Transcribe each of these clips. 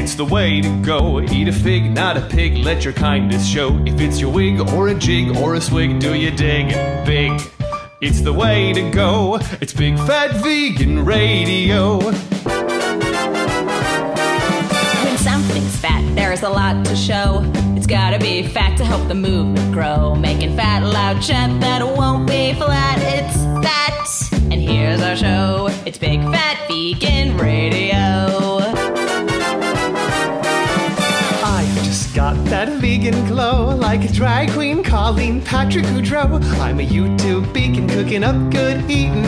It's the way to go. Eat a fig, not a pig. Let your kindness show. If it's your wig or a jig or a swig, do you dig? Big. It's the way to go. It's Big Fat Vegan Radio. When something's fat, there's a lot to show. It's gotta be fat to help the movement grow. Making fat loud chat that won't be flat. It's fat. And here's our show. It's Big Fat Vegan Radio. I've just got that vegan glow, like a drag queen calling Patrick Goudreau. I'm a YouTube vegan cooking up good eating.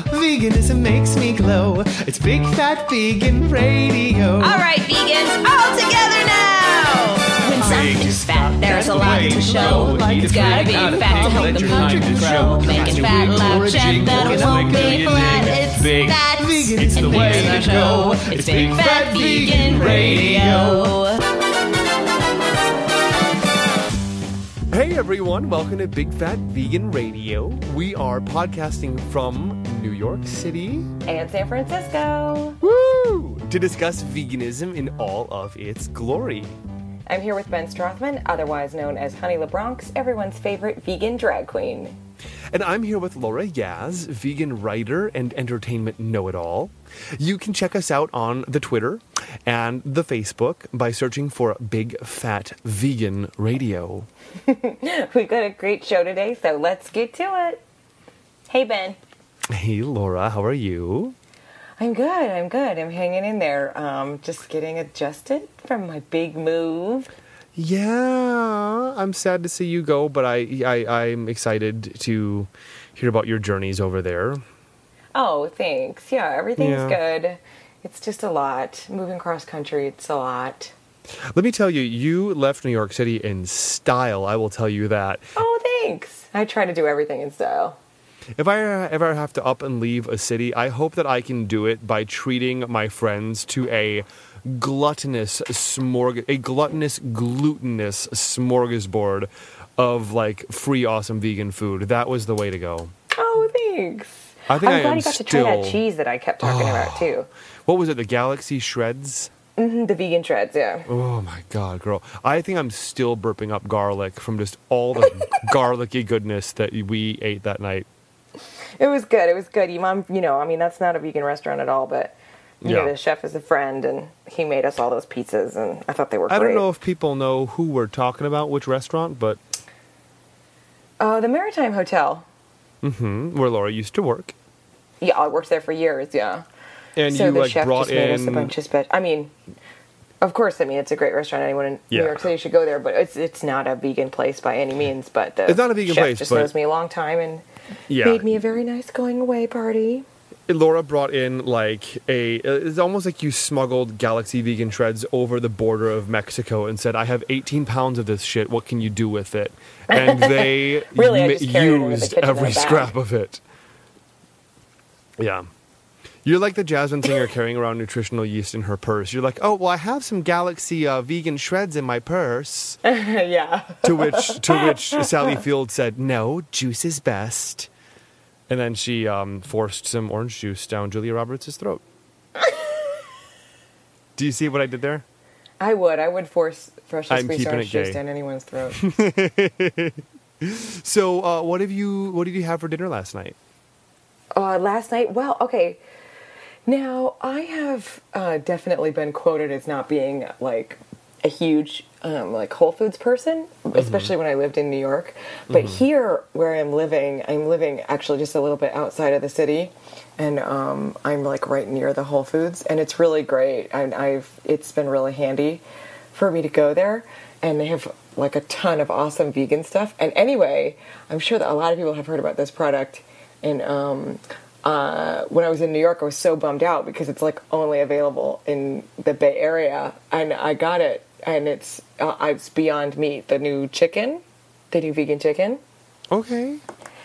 Veganism makes me glow. It's Big Fat Vegan Radio. All right, vegans, all together now. When something's fat, there's a lot to show. It's gotta be fat to help the movement grow. Making fat loud chat that won't be flat. It's big fat. It's the way to go. It's Big Fat Vegan Radio. Hey everyone, welcome to Big Fat Vegan Radio. We are podcasting from New York City and San Francisco. Woo! To discuss veganism in all of its glory. I'm here with Ben Strothman, otherwise known as Honey LaBronx, everyone's favorite vegan drag queen. And I'm here with Laura Yaz, vegan writer and entertainment know-it-all. You can check us out on the Twitter and the Facebook by searching for Big Fat Vegan Radio. We got a great show today, so let's get to it. Hey, Ben. Hey, Laura. How are you? I'm good. I'm hanging in there. Just getting adjusted from my big move. Yeah, I'm sad to see you go, but I'm excited to hear about your journeys over there. Oh, thanks. Yeah, everything's good. It's just a lot. Moving cross country, it's a lot. Let me tell you, you left New York City in style, I will tell you that. Oh, thanks. I try to do everything in style. If I ever have to up and leave a city, I hope that I can do it by treating my friends to a glutinous smorgasbord of like free awesome vegan food. That was the way to go. Oh, thanks. I'm glad you got to try that cheese that I kept talking about too. What was it? The Galaxy Shreds? Mm-hmm, the vegan shreds, yeah. Oh my God, girl. I think I'm still burping up garlic from just all the garlicky goodness that we ate that night. It was good. That's not a vegan restaurant at all, but the chef is a friend, and he made us all those pizzas, and I thought they were great. I don't know if people know who we're talking about, which restaurant, but... The Maritime Hotel. Mm-hmm, where Laura used to work. Yeah, I worked there for years, yeah. And so you, the like, chef brought just made us in... a bunch of of course, it's a great restaurant. Anyone in New York City should go there, but it's not a vegan place by any means, but the it's not a vegan chef place, just but... knows me a long time, and made me a very nice going-away party. Laura brought in, it's almost like you smuggled Galaxy Vegan Shreds over the border of Mexico and said, I have 18 pounds of this shit, what can you do with it? And they really, used every scrap of it. Yeah. You're like the Jasmine singer carrying around nutritional yeast in her purse. You're like, oh, well, I have some Galaxy vegan shreds in my purse. Yeah. To which Sally Field said, no, juice is best. And then she forced some orange juice down Julia Roberts' throat. Do you see what I did there? I would force freshly squeezed orange juice down anyone's throat. So, what did you have for dinner last night? Last night? Well, okay. Now, I have definitely been quoted as not being, a huge, Whole Foods person, especially when I lived in New York. But here, where I'm living actually just a little bit outside of the city, and I'm, right near the Whole Foods, and it's really great. It's been really handy for me to go there, and they have, a ton of awesome vegan stuff. And anyway, I'm sure that a lot of people have heard about this product, and when I was in New York, I was so bummed out because it's only available in the Bay Area, and I got it, and it's Beyond Meat, the new vegan chicken. Okay.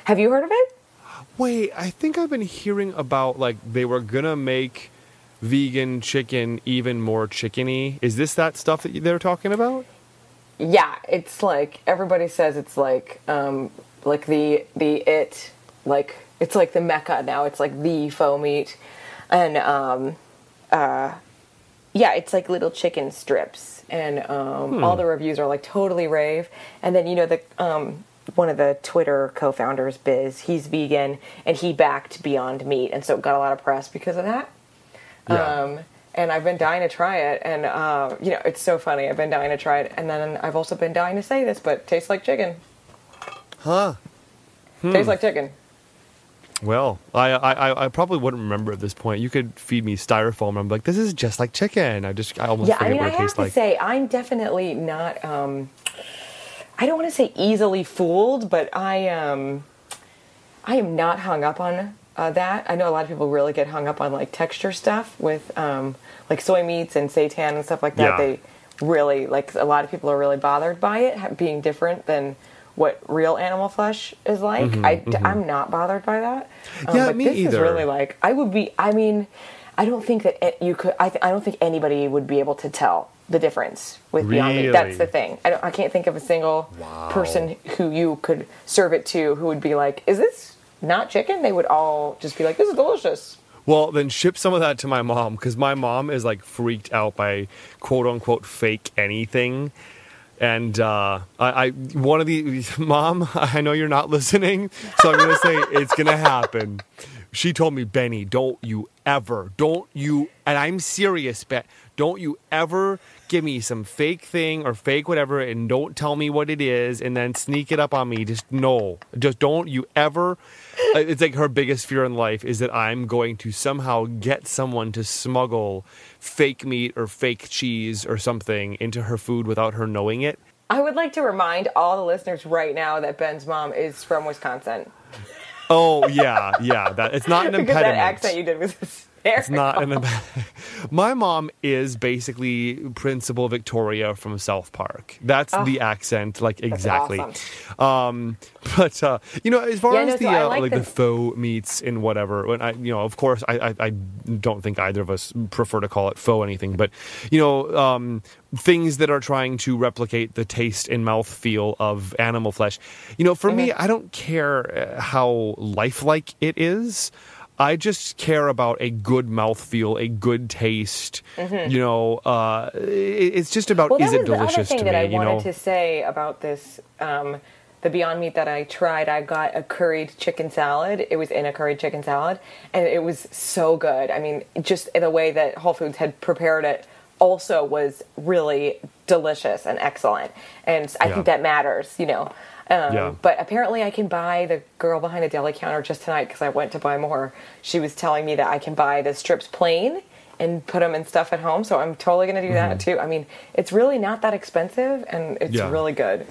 Have you heard of it? Wait, I think I've been hearing about they were gonna make vegan chicken even more chickeny. Is this that stuff that they're talking about? Yeah, it's everybody says it's it's like the Mecca now. It's like the faux meat. And Yeah, it's like little chicken strips, and all the reviews are like totally rave. And then the one of the Twitter co-founders, Biz, he's vegan, and he backed Beyond Meat, and so it got a lot of press because of that. Yeah. And I've been dying to try it, and it's so funny. I've been dying to try it, and then I've also been dying to say this, but it tastes like chicken. Huh. Tastes like chicken. Well, I probably wouldn't remember at this point. You could feed me styrofoam, and I'm like, this is just like chicken. I almost forget what it tastes like. I have to say, I'm definitely not. I don't want to say easily fooled, but I am not hung up on that. I know a lot of people really get hung up on like texture stuff with like soy meats and seitan and stuff like that. Yeah. They really like a lot of people are really bothered by it being different than what real animal flesh is like. I'm not bothered by that. But me this either. Is really like I would be. I mean, I don't think that you could. I don't think anybody would be able to tell the difference with Beyond Meat. That's the thing. I can't think of a single person who you could serve it to who would be like, "Is this not chicken?" They would all just be like, "This is delicious." Well, then ship some of that to my mom, because my mom is like freaked out by quote unquote fake anything. And one of the mom, I know you're not listening, so I'm gonna say it's gonna happen. She told me, Benny, don't you, and I'm serious, don't you ever give me some fake thing or fake whatever, and don't tell me what it is, and then sneak it up on me. Just don't you ever. It's like her biggest fear in life is that I'm going to somehow get someone to smuggle fake meat or fake cheese or something into her food without her knowing it. I would like to remind all the listeners right now that Ben's mom is from Wisconsin. Oh, yeah. That it's not an impediment. Because that accent you did was hysterical. It's not an impediment. My mom is basically Principal Victoria from South Park. That's the accent, like exactly. Awesome. But as far as the faux meats and whatever, when of course, I don't think either of us prefer to call it faux anything, but things that are trying to replicate the taste and mouthfeel of animal flesh. For me, I don't care how lifelike it is. I just care about a good mouthfeel, a good taste. It's just about, is it delicious to me? The other thing that I wanted to say about this, the Beyond Meat that I tried, I got a curried chicken salad. It was in a curried chicken salad, and it was so good. I mean, just the way that Whole Foods had prepared it also was really delicious and excellent. And I think that matters, But apparently I can buy, the girl behind the deli counter just tonight, because I went to buy more, she was telling me that I can buy the strips plain and put them in stuff at home. So I'm totally going to do that too. I mean, it's really not that expensive, and it's really good.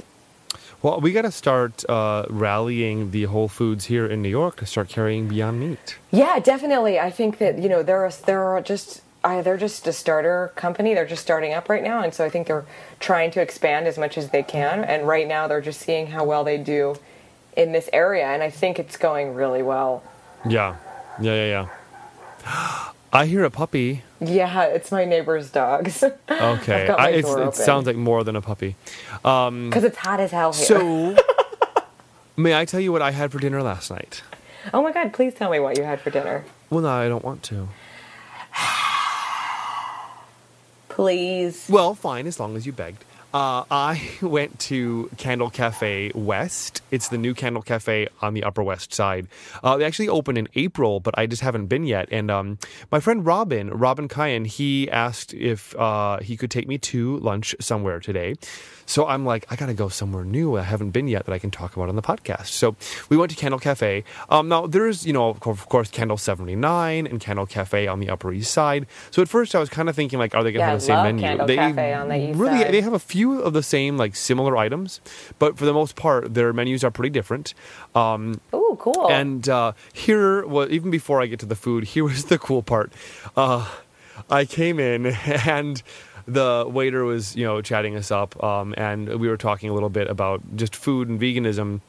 Well, we got to start rallying the Whole Foods here in New York to start carrying Beyond Meat. Yeah, definitely. I think that, they're just a starter company. They're just starting up right now, and so I think they're trying to expand as much as they can. And right now, they're just seeing how well they do in this area, and I think it's going really well. Yeah. I hear a puppy. Yeah, it's my neighbor's dogs. Okay, it sounds like more than a puppy. Because it's hot as hell here. So, may I tell you what I had for dinner last night? Oh my God! Please tell me what you had for dinner. Well, no, I don't want to. Please. Well, fine, as long as you begged. I went to Candle Cafe West. It's the new Candle Cafe on the Upper West Side. They actually opened in April, but I just haven't been yet. And my friend Robin Kyan, he asked if he could take me to lunch somewhere today. So I'm like, I got to go somewhere new I haven't been yet that I can talk about on the podcast. So we went to Candle Cafe. Now, there's, of course, Candle 79 and Candle Cafe on the Upper East Side. So at first I was kind of thinking, like, are they going to have the same menu? Candle Cafe on the East Side. They have a few of the same, like, similar items. But for the most part, their menus are pretty different. Ooh, cool. And even before I get to the food, here was the cool part. I came in and the waiter was, chatting us up, and we were talking a little bit about just food and veganism.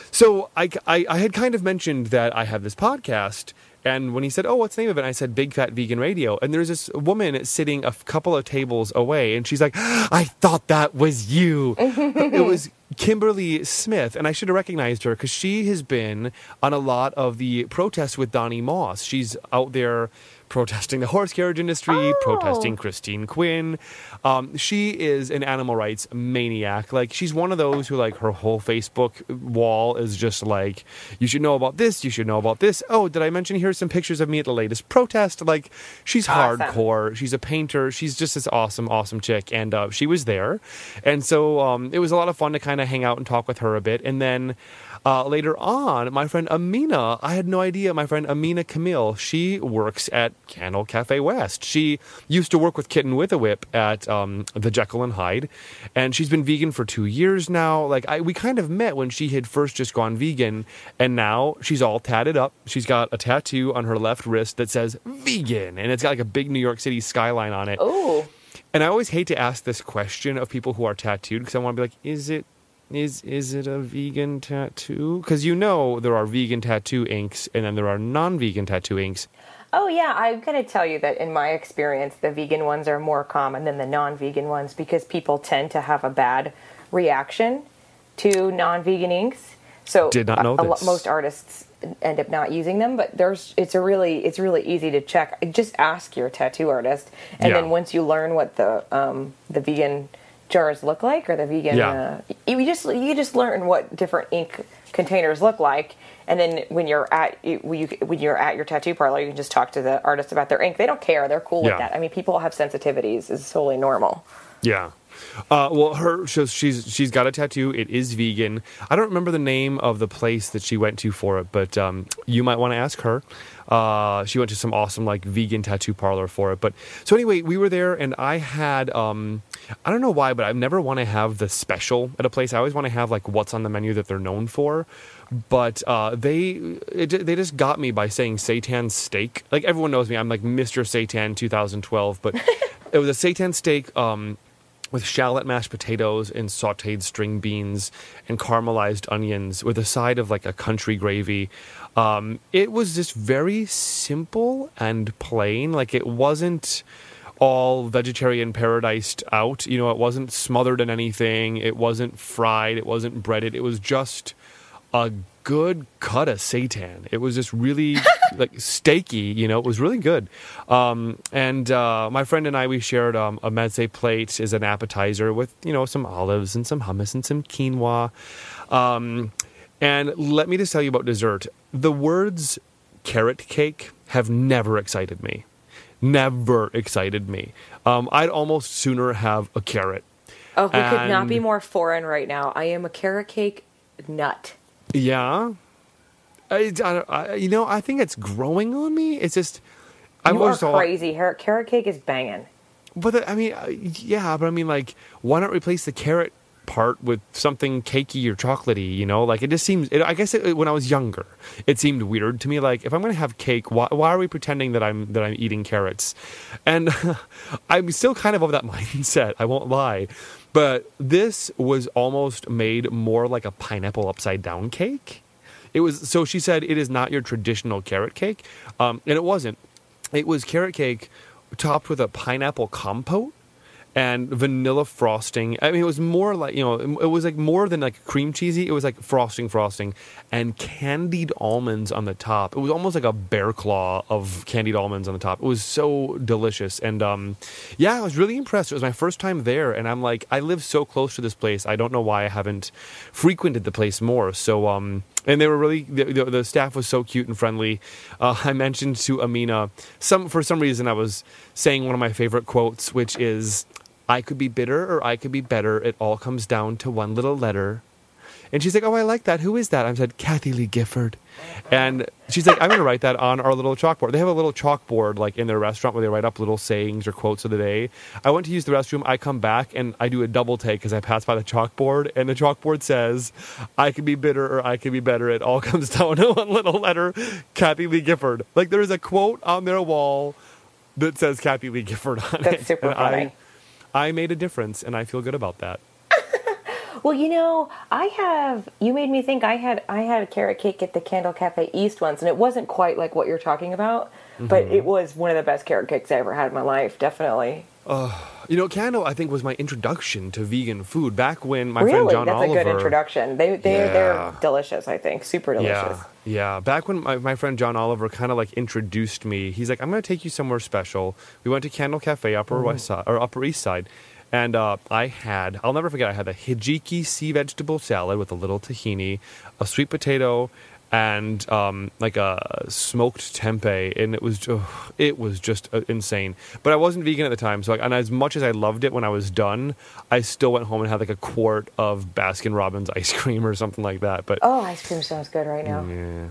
So I had kind of mentioned that I have this podcast, and when he said, "Oh, what's the name of it?" I said, "Big Fat Vegan Radio." And there's this woman sitting a couple of tables away, and she's like, "I thought that was you." It was Kimberly Smith, and I should have recognized her because she has been on a lot of the protests with Donnie Moss. She's out there protesting the horse carriage industry, protesting Christine Quinn. She is an animal rights maniac. Like, she's one of those who, like, her whole Facebook wall is just like, you should know about this, you should know about this. Oh, did I mention here's some pictures of me at the latest protest? Like, she's hardcore. She's a painter. She's just this awesome chick. And she was there. And so it was a lot of fun to kind of hang out and talk with her a bit. And then later on, my friend Amina, I had no idea, my friend Amina Camille, she works at Candle Cafe West. She used to work with Kitten with a Whip at the Jekyll and Hyde, and she's been vegan for 2 years now. Like, we kind of met when she had first just gone vegan, and now she's all tatted up. She's got a tattoo on her left wrist that says vegan, and it's got like a big New York City skyline on it. Oh. And I always hate to ask this question of people who are tattooed, because I want to be like, is it a vegan tattoo? Because there are vegan tattoo inks, and then there are non-vegan tattoo inks. Oh, yeah, I'm going to tell you that in my experience, the vegan ones are more common than the non-vegan ones because people tend to have a bad reaction to non-vegan inks. So did not know this. Most artists end up not using them, but it's really easy to check. Just ask your tattoo artist, and then once you learn what the vegan jars look like, or the vegan, you just learn what different ink containers look like. And then when you're at your tattoo parlor, you can just talk to the artist about their ink. They don't care. They're cool with that. I mean, people have sensitivities. It's totally normal. Yeah. Well, she's got a tattoo. It is vegan. I don't remember the name of the place that she went to for it, but you might want to ask her. She went to some awesome, like, vegan tattoo parlor for it. But so anyway, we were there, and I had I don't know why, but I never want to have the special at a place. I always want to have, like, what's on the menu that they're known for. But they just got me by saying seitan steak. Like, everyone knows me. I'm like Mr. Seitan 2012. But it was a seitan steak with shallot mashed potatoes and sautéed string beans and caramelized onions with a side of, like, a country gravy. It was just very simple and plain. Like, it wasn't all vegetarian paradised out. You know, it wasn't smothered in anything. It wasn't fried. It wasn't breaded. It was just a good cut of seitan. It was just really like steaky, you know. It was really good. And my friend and I, we shared a meze plate as an appetizer with, you know, some olives and some hummus and some quinoa. And let me just tell you about dessert. The words carrot cake have never excited me. Never excited me. I'd almost sooner have a carrot. Oh, who could not be more foreign right now? I am a carrot cake nut. Yeah. I think it's growing on me. It's just... You are crazy. Carrot cake is banging. But, but like, why not replace the carrot part with something cakey or chocolatey, you know? Like, it just seems... I guess when I was younger, it seemed weird to me. Like, if I'm going to have cake, why are we pretending that I'm eating carrots? And I'm still kind of of that mindset, I won't lie. But this was almost made more like a pineapple upside down cake. It was, so she said, it is not your traditional carrot cake. And it wasn't. It was carrot cake topped with a pineapple compote and vanilla frosting. I mean, it was more like, you know, it was like more than like cream cheesy. It was like frosting, and candied almonds on the top. It was almost like a bear claw of candied almonds on the top. It was so delicious. And I was really impressed. It was my first time there, and I'm like, I live so close to this place. I don't know why I haven't frequented the place more. So, and they were really, the staff was so cute and friendly. I mentioned to Amina, for some reason I was saying one of my favorite quotes, which is, I could be bitter or I could be better. It all comes down to one little letter. And she's like, oh, I like that. Who is that? I said, Kathy Lee Gifford. And she's like, I'm going to write that on our little chalkboard. They have a little chalkboard like in their restaurant where they write up little sayings or quotes of the day. I went to use the restroom. I come back and I do a double take because I pass by the chalkboard. And the chalkboard says, I could be bitter or I could be better. It all comes down to one little letter, Kathy Lee Gifford. Like, there is a quote on their wall that says Kathy Lee Gifford on it. That's super funny. I made a difference, and I feel good about that. Well, you know, you made me think I had a carrot cake at the Candle Cafe East once, and it wasn't quite like what you're talking about, but it was one of the best carrot cakes I ever had in my life, definitely. Candle, I think, was my introduction to vegan food back when my friend John That's Oliver... a good introduction. They're delicious, I think. Super delicious. Yeah. Back when my friend John Oliver kind of like introduced me, he's like, I'm going to take you somewhere special. We went to Candle Cafe, Upper East Side. And I'll never forget, I had the hijiki sea vegetable salad with a little tahini, a sweet potato, and like a smoked tempeh, and it was just insane. But I wasn't vegan at the time, so and as much as I loved it when I was done, I still went home and had like a quart of Baskin Robbins ice cream or something like that. But ice cream sounds good right now. Yeah.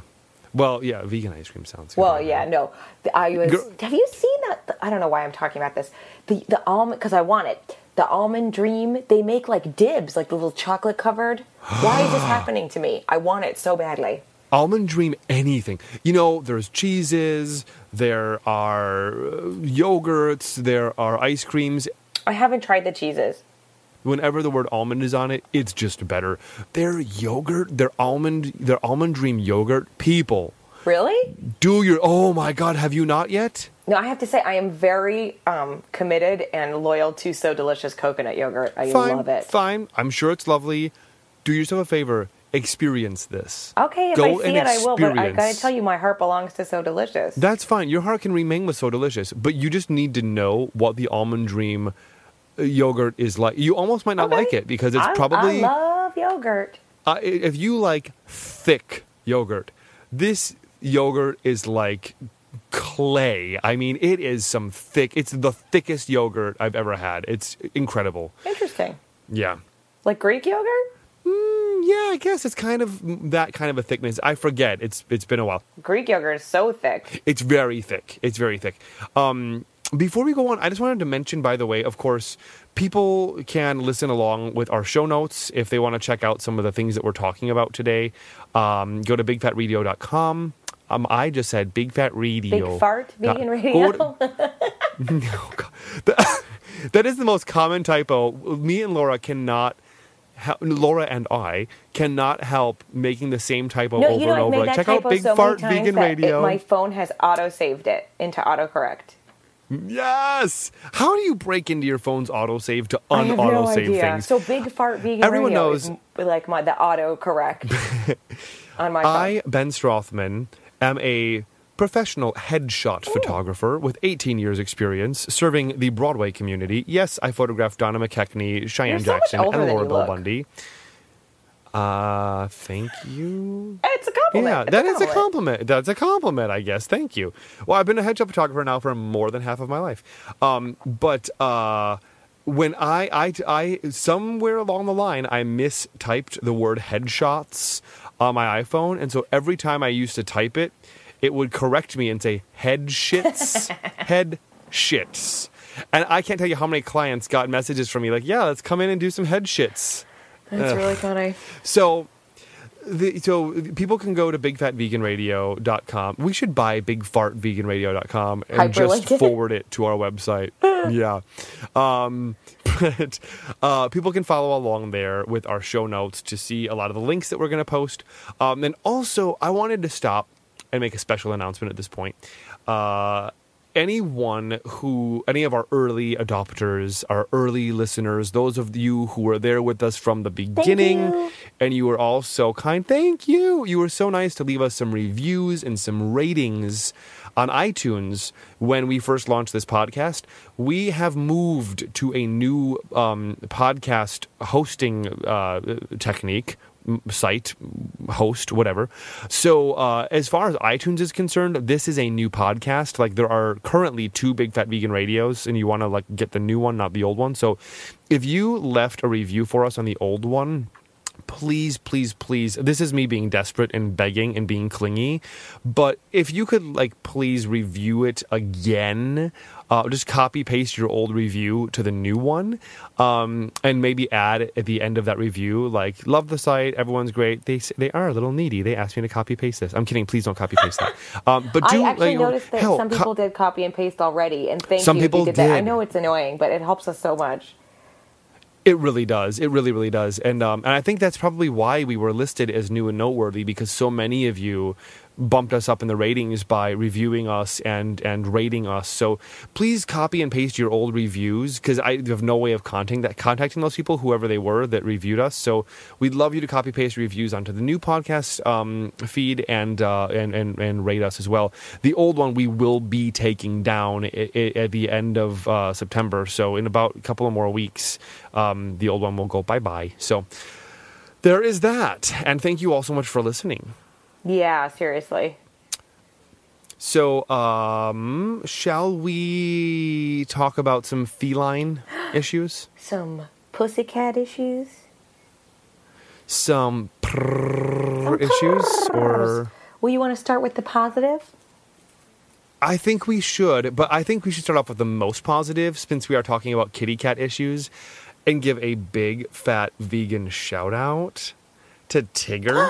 Well, yeah, vegan ice cream sounds good. Well, right yeah, now. no. Have you seen that? I don't know why I'm talking about this. The almond, because I want it. The Almond Dream, they make like dibs, like little chocolate covered. Why is this happening to me? I want it so badly. Almond Dream anything. There's cheeses, there are yogurts, there are ice creams. I haven't tried the cheeses. Whenever the word almond is on it, it's just better. Their yogurt, their almond Dream yogurt, people. Really? Oh my God, have you not yet? No, I have to say I am very committed and loyal to So Delicious coconut yogurt. I love it. Fine. I'm sure it's lovely. Do yourself a favor. Experience this. Okay, if I see it, I will. But I gotta tell you, my heart belongs to So Delicious. That's fine. Your heart can remain with So Delicious, but you just need to know what the Almond Dream yogurt is like. You almost might not like it because it's probably... I love yogurt. If you like thick yogurt, this yogurt is like clay. I mean, it is it's the thickest yogurt I've ever had. It's incredible. Interesting. Yeah. Like Greek yogurt? Yeah, I guess it's kind of that kind of a thickness. I forget. It's been a while. Greek yogurt is so thick. It's very thick. Before we go on, I just wanted to mention, by the way, of course, people can listen along with our show notes if they want to check out some of the things that we're talking about today. Go to bigfatradio.com. I just said Big Fat Radio. Big Fart Vegan Radio. No, God. That is the most common typo. Me and Laura cannot... Laura and I cannot help making the same typo over and over. Like, check out Big Fart Vegan Radio. My phone has auto-saved it into autocorrect. Yes! How do you break into your phone's autosave to un-autosave things? So Big Fart Vegan Everyone Radio knows, is like the autocorrect on my phone. I, Ben Strothman, am a professional headshot photographer with 18 years experience serving the Broadway community. Yes, I photographed Donna McKechnie, Cheyenne Jackson, and Laura Bell Bundy. Thank you. It's a compliment. Yeah, that is a compliment. That's a compliment, I guess. Thank you. Well, I've been a headshot photographer now for more than half of my life. But when I somewhere along the line, I mistyped the word headshots on my iPhone, and so every time I used to type it, it would correct me and say head shits, head shits. And I can't tell you how many clients got messages from me like, yeah, let's come in and do some head shits. That's really funny. So people can go to bigfatveganradio.com. We should buy bigfartveganradio.com and just forward it to our website. Yeah. But people can follow along there with our show notes to see a lot of the links that we're going to post. And also, I wanted to stop and make a special announcement at this point. Any of our early adopters, our early listeners, those of you who were there with us from the beginning, and you were all so kind, thank you. You were so nice to leave us some reviews and some ratings on iTunes when we first launched this podcast. We have moved to a new podcast hosting technique, site, host, whatever. So as far as iTunes is concerned, this is a new podcast. Like, there are currently 2 Big Fat Vegan Radios, and you want to like get the new one, not the old one. So if you left a review for us on the old one, please, please, please, this is me being desperate and begging and being clingy, but if you could like please review it again, just copy paste your old review to the new one, and maybe add at the end of that review like, love the site, everyone's great, they are a little needy, they asked me to copy paste this. I'm kidding, please don't copy paste that. But do, I actually noticed that some people did copy and paste already, and thank you. Some people did. That. I know it's annoying, but it helps us so much. It really does. It really, really does. And I think that's probably why we were listed as new and noteworthy, because so many of you bumped us up in the ratings by reviewing us and rating us. So please copy and paste your old reviews, because I have no way of contacting those people, whoever they were that reviewed us. So we'd love you to copy paste reviews onto the new podcast feed and rate us as well. The old one we will be taking down at the end of September. So in about a couple of more weeks, the old one will go bye-bye. So there is that. And thank you all so much for listening. Yeah, seriously. So, shall we talk about some feline issues? Some pussycat issues? Some issues? Or Well, you want to start with the positive? I think we should, but I think we should start off with the most positive, since we are talking about kitty cat issues, and give a big, fat vegan shout out to Tigger,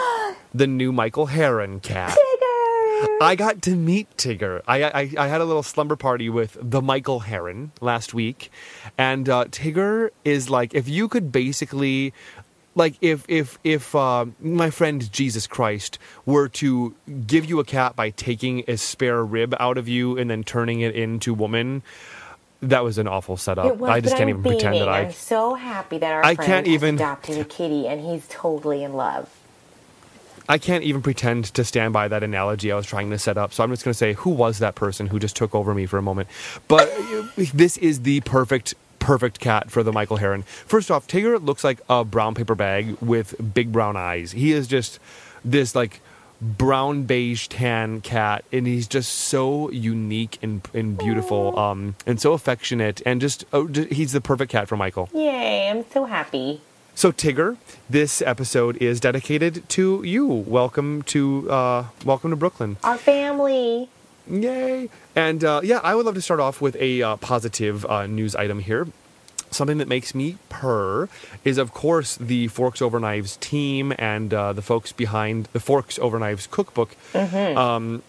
the new Michael Heron cat. Tigger! I got to meet Tigger. I had a little slumber party with the Michael Heron last week, and Tigger is like, if you could basically, like, if my friend Jesus Christ were to give you a cat by taking a spare rib out of you and then turning it into woman, that was an awful setup. It was, I just but can't I'm even pretend that I'm so happy that our I friend can't has even- adopted a kitty, and he's totally in love. I can't even pretend to stand by that analogy I was trying to set up. So I'm just going to say, who was that person who just took over me for a moment? But this is the perfect cat for the Michael Heron. First off, Tigger looks like a brown paper bag with big brown eyes. He is just this like brown beige tan cat, and he's just so unique and beautiful, and so affectionate, and just he's the perfect cat for Michael. Yay, I'm so happy. So Tigger, this episode is dedicated to you. Welcome to Brooklyn. Our family. Yay! And I would love to start off with a positive news item here. Something that makes me purr is, of course, the Forks Over Knives team and the folks behind the Forks Over Knives cookbook. Mm-hmm.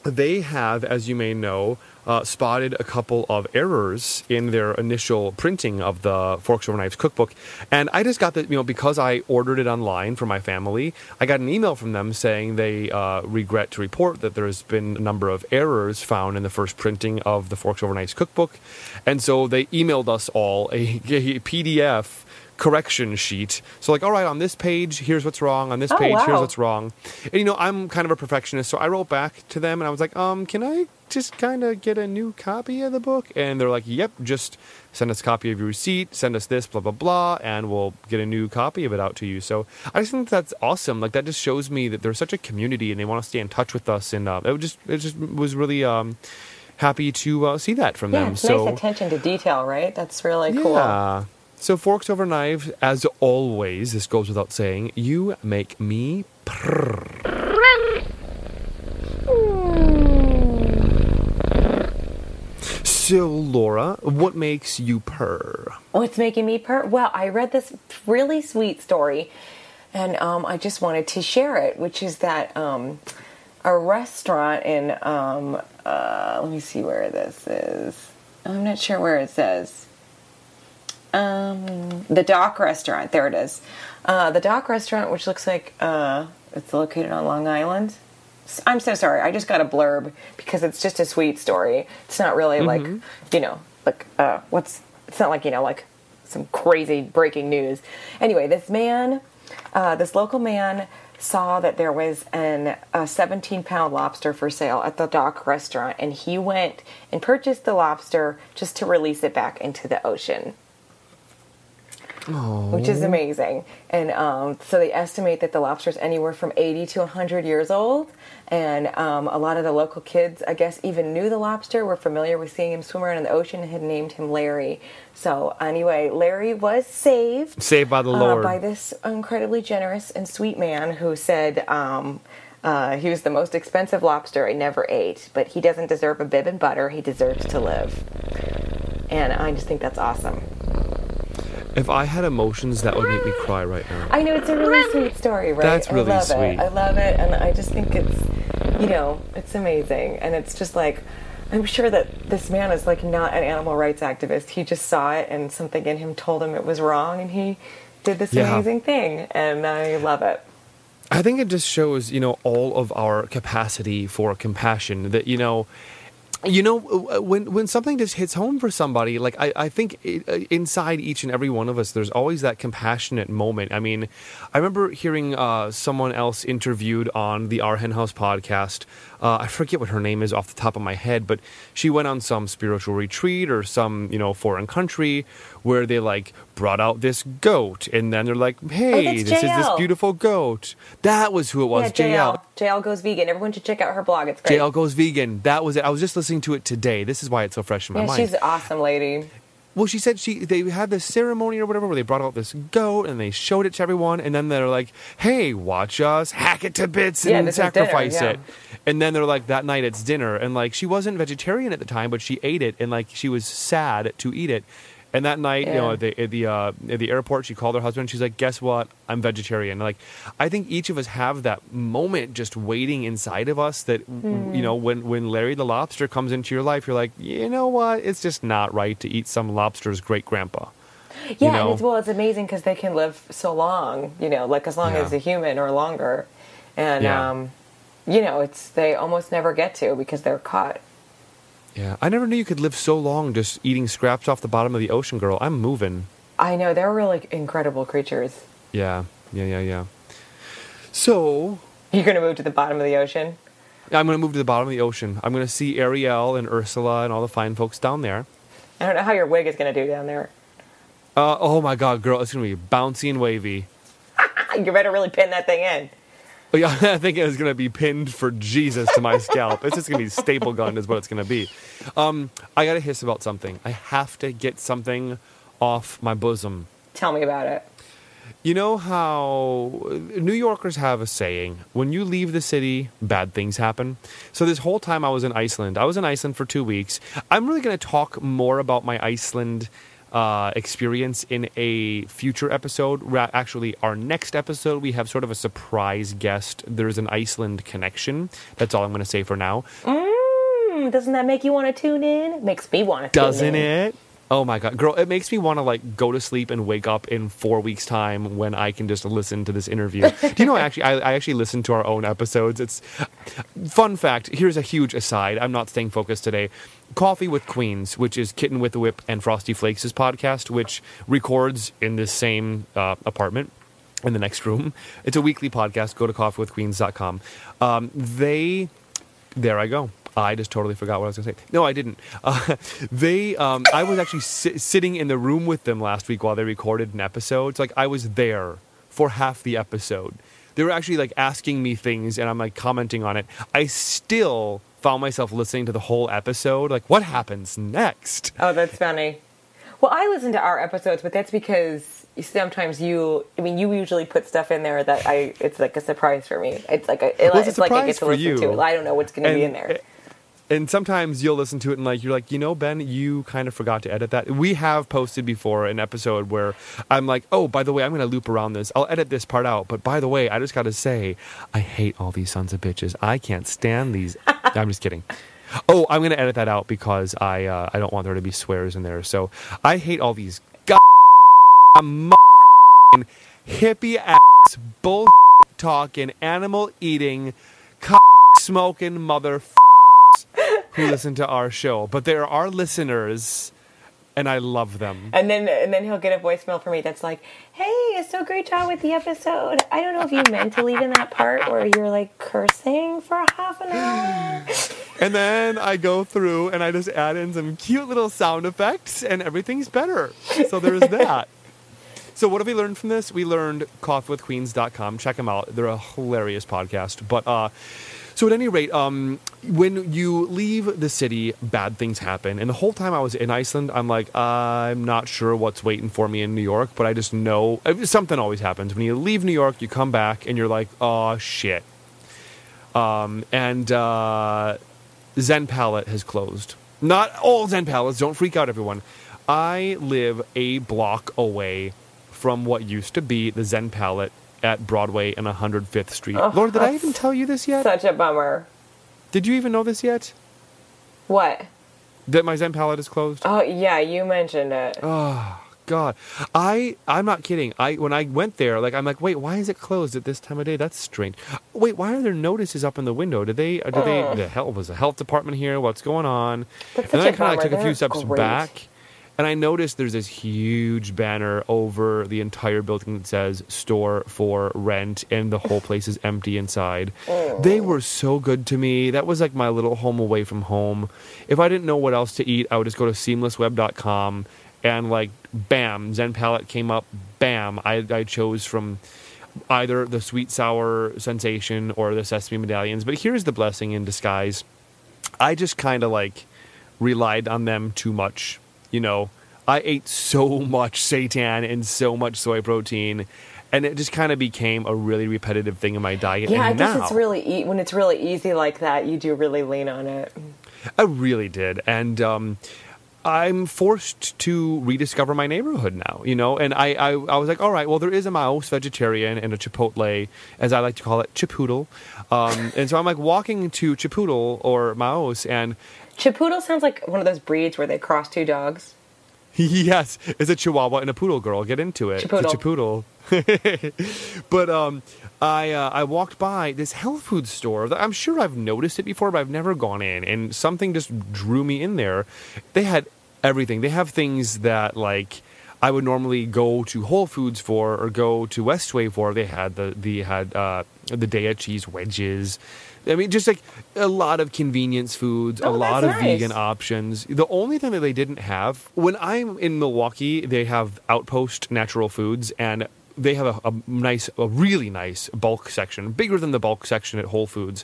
They have, as you may know, spotted a couple of errors in their initial printing of the Forks Over Knives cookbook. And I just got that, because I ordered it online for my family, I got an email from them saying they regret to report that there's been a number of errors found in the first printing of the Forks Over Knives cookbook. And so they emailed us all a PDF correction sheet. So like, all right, on this page, here's what's wrong. On this page, here's what's wrong. And, I'm kind of a perfectionist. So I wrote back to them and I was like, can I just kind of get a new copy of the book? And they're like, yep, just send us a copy of your receipt, send us this, blah, blah, blah, and we'll get a new copy of it out to you. So I just think that's awesome. Like, that just shows me that there's such a community and they want to stay in touch with us. And it just was really happy to see that from them. It's nice attention to detail, right? That's really cool. Yeah. So Forks Over Knives, as always, this goes without saying, you make me purr. So, Laura, what makes you purr? What's making me purr? Well, I read this really sweet story, and I just wanted to share it, which is that a restaurant in, let me see where this is. I'm not sure where it says. The Dock Restaurant. There it is. The Dock Restaurant, which looks like it's located on Long Island. I'm so sorry. I just got a blurb because it's just a sweet story. It's not really like, it's not like, like some crazy breaking news. Anyway, this local man saw that there was a 17-pound lobster for sale at the Dock Restaurant, and he went and purchased the lobster just to release it back into the ocean. Aww. Which is amazing. And so they estimate that the lobster is anywhere from 80 to 100 years old. And a lot of the local kids, I guess, even knew the lobster, were familiar with seeing him swim around in the ocean, and had named him Larry. So anyway, Larry was saved. Saved by the Lord. By this incredibly generous and sweet man who said he was the most expensive lobster I never ate, but he doesn't deserve a bib and butter. He deserves to live. And I just think that's awesome. If I had emotions, that would make me cry right now. I know, it's a really sweet story, right? That's really sweet. I love it, and I just think it's, it's amazing. And it's just like, I'm sure that this man is like not an animal rights activist. He just saw it, and something in him told him it was wrong, and he did this amazing thing, and I love it. I think it just shows, all of our capacity for compassion. That when something just hits home for somebody, like I think inside each and every one of us, there's always that compassionate moment. I mean, I remember hearing someone else interviewed on the Our Hen House podcast. I forget what her name is off the top of my head, but she went on some spiritual retreat or some, foreign country where they like brought out this goat, and then they're like, hey, this is this beautiful goat. That was who it was. Yeah, JL. JL Goes Vegan. Everyone should check out her blog. It's great. JL Goes Vegan. That was it. I was just listening to it today. This is why it's so fresh in my mind. She's an awesome lady. Well, she said they had this ceremony or whatever where they brought out this goat and they showed it to everyone, and then they're like, hey, watch us hack it to bits and sacrifice it. And then they're like, that night it's dinner. And like, she wasn't vegetarian at the time, but she ate it, and like, she was sad to eat it. And that night, at the airport, she called her husband. She's like, guess what? I'm vegetarian. Like, I think each of us have that moment just waiting inside of us that, when Larry the Lobster comes into your life, you're like, you know what? It's just not right to eat some lobster's great-grandpa. Yeah, and it's amazing because they can live so long, like as long as a human or longer. And, they almost never get to because they're caught. Yeah, I never knew you could live so long just eating scraps off the bottom of the ocean, girl. I'm moving. I know, they're really incredible creatures. Yeah. So... You're going to move to the bottom of the ocean? I'm going to move to the bottom of the ocean. I'm going to see Ariel and Ursula and all the fine folks down there. I don't know how your wig is going to do down there. Oh my God, girl, it's going to be bouncy and wavy. You better really pin that thing in. Oh, yeah, I think it's going to be pinned for Jesus to my scalp. It's just going to be staple gun is what it's going to be. I got to hiss about something. I have to get something off my bosom. Tell me about it. You know how New Yorkers have a saying, when you leave the city, bad things happen. So this whole time I was in Iceland for 2 weeks. I'm really going to talk more about my Iceland experience in a future episode. Actually, our next episode, we have sort of a surprise guest. There's an Iceland connection. That's all I'm going to say for now. Doesn't that make you want to tune in? Makes me want to tune in. Doesn't it? Oh my God, girl, it makes me want to like go to sleep and wake up in 4 weeks' time when I can just listen to this interview. Do you know, I actually listen to our own episodes. It's fun fact. Here's a huge aside. I'm not staying focused today. Coffee with Queens, which is Kitten with the Whip and Frosty Flakes' podcast, which records in this same apartment in the next room. It's a weekly podcast. Go to coffeewithqueens.com. There I go. I just totally forgot what I was going to say. No, I didn't. I was actually sitting in the room with them last week while they recorded an episode. So, like, I was there for half the episode. They were actually, like, asking me things, and I'm, like, commenting on it. I still found myself listening to the whole episode. Like, what happens next? Oh, that's funny. Well, I listen to our episodes, but that's because sometimes you usually put stuff in there that it's like a surprise for me. It's like it's like I get to listen to it. I don't know what's going to be in there. And sometimes you'll listen to it and like you're like, Ben, you kind of forgot to edit that. We have posted before an episode where I'm like, oh, by the way, I'm going to loop around this. I'll edit this part out. But by the way, I just got to say, I hate all these sons of bitches. I can't stand these. I'm just kidding. Oh, I'm going to edit that out because I don't want there to be swears in there. So I hate all these hippie ass bull talking, animal eating, smoking motherfuckers who listen to our show. But there are listeners, and I love them. And then he'll get a voicemail from me that's like, hey, it's so great job with the episode. I don't know if you meant to leave in that part where you're like cursing for half an hour. And then I go through and I just add in some cute little sound effects and everything's better. So there's that. So what have we learned from this? We learned coffeewithqueens.com. Check them out. They're a hilarious podcast. But so at any rate, when you leave the city, bad things happen. And the whole time I was in Iceland, I'm like, I'm not sure what's waiting for me in New York, but I just know something always happens. When you leave New York, you come back and you're like, oh, shit. Zen Palette has closed. Not all Zen Palettes. Don't freak out, everyone. I live a block away from what used to be the Zen Palette at Broadway and 105th Street. Oh, Laura, did I even tell you this yet? Such a bummer. Did you even know this yet? What? That my Zen Palette is closed? Oh, yeah, you mentioned it. Oh, God. I'm not kidding. When I went there, like, I'm like, wait, why is it closed at this time of day? That's strange. Wait, why are there notices up in the window? The hell was the health department here? What's going on? That's And such then I kind of took a few They're steps great. back, and I noticed there's this huge banner over the entire building that says store for rent, and the whole place is empty inside. They were so good to me. That was like my little home away from home. If I didn't know what else to eat, I would just go to seamlessweb.com and like, bam, Zen Palette came up, bam. I chose from either the sweet sour sensation or the sesame medallions. But here's the blessing in disguise. I just kind of like relied on them too much. You know, I ate so much seitan and so much soy protein, and it just kind of became a really repetitive thing in my diet. Yeah, and I guess now, it's really when it's really easy like that, you do really lean on it. I really did. And I'm forced to rediscover my neighborhood now, you know? And I was like, all right, well, there is a mouse vegetarian and a Chipotle, as I like to call it, Chipoodle. And so I'm like walking to Chipoodle or mouse, and Chipoodle sounds like one of those breeds where they cross two dogs. yes, it's a Chihuahua and a Poodle girl. Get into it. Chipoodle. It's a Chipoodle. But I walked by this health food store. I'm sure I've noticed it before, but I've never gone in. And something just drew me in there. They had everything. They have things that, like, I would normally go to Whole Foods for or go to Westway for. They had the Daya cheese wedges. I mean, just like a lot of convenience foods, a lot of vegan options. The only thing that they didn't have, when I'm in Milwaukee, they have Outpost Natural Foods, and they have a really nice bulk section, bigger than the bulk section at Whole Foods.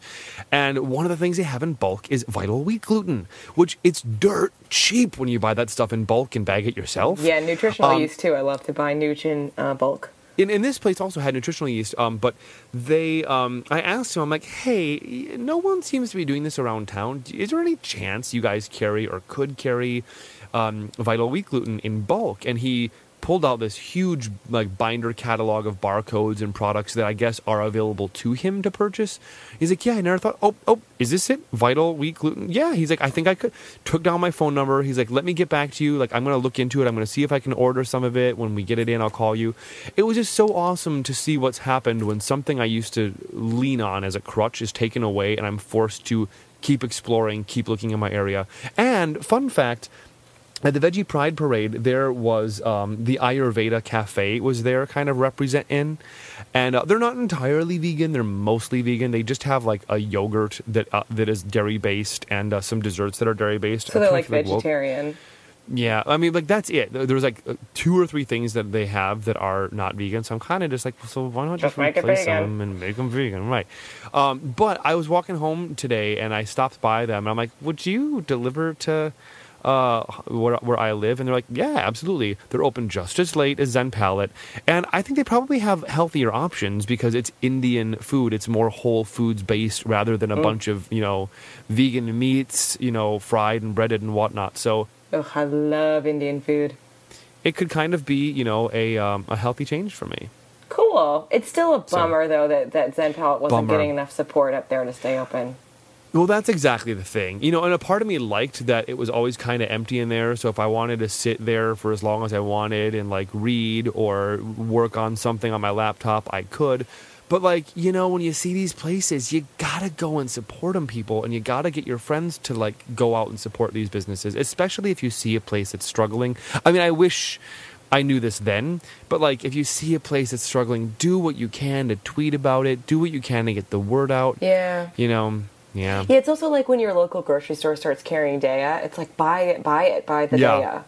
And one of the things they have in bulk is Vital Wheat gluten, which it's dirt cheap when you buy that stuff in bulk and bag it yourself. Yeah, nutritional yeast too. I love to buy Nutrin bulk. In this place also had nutritional yeast, but they, I asked him, I'm like, hey, no one seems to be doing this around town. Is there any chance you guys carry or could carry Vital Wheat gluten in bulk? And he pulled out this huge like binder catalog of barcodes and products that I guess are available to him to purchase. He's like, yeah, I never thought, oh, is this it? Vital Wheat gluten? Yeah. He's like, I think I could. Took down my phone number. He's like, let me get back to you. Like, I'm going to look into it. I'm going to see if I can order some of it. When we get it in, I'll call you. It was just so awesome to see what's happened when something I used to lean on as a crutch is taken away, and I'm forced to keep exploring, keep looking in my area. And fun fact, at the Veggie Pride Parade, there was the Ayurveda Cafe was there kind of representing. And they're not entirely vegan. They're mostly vegan. They just have like a yogurt that is dairy-based and some desserts that are dairy-based. So they're like vegetarian. Yeah, I mean, like, that's it. There's like 2 or 3 things that they have that are not vegan. So I'm kind of just like, so why not just replace them and make them vegan, right? But I was walking home today and I stopped by them and I'm like, would you deliver to where I live? And they're like, yeah, absolutely. They're open just as late as Zen Palette. And I think they probably have healthier options because it's Indian food. It's more whole foods based rather than a bunch of, vegan meats, fried and breaded and whatnot. So, oh, I love Indian food. It could kind of be, a healthy change for me. Cool. It's still a bummer, though, that Zen Palette wasn't getting enough support up there to stay open. Well, that's exactly the thing. And a part of me liked that it was always kind of empty in there. So if I wanted to sit there for as long as I wanted and, like, read or work on something on my laptop, I could. But, like, when you see these places, you gotta go and support them, people. And you gotta get your friends to, like, go out and support these businesses, especially if you see a place that's struggling. I mean, I wish I knew this then, but, like, if you see a place that's struggling, do what you can to tweet about it. Do what you can to get the word out. Yeah. Yeah, it's also like when your local grocery store starts carrying Daya, it's like buy the Daya.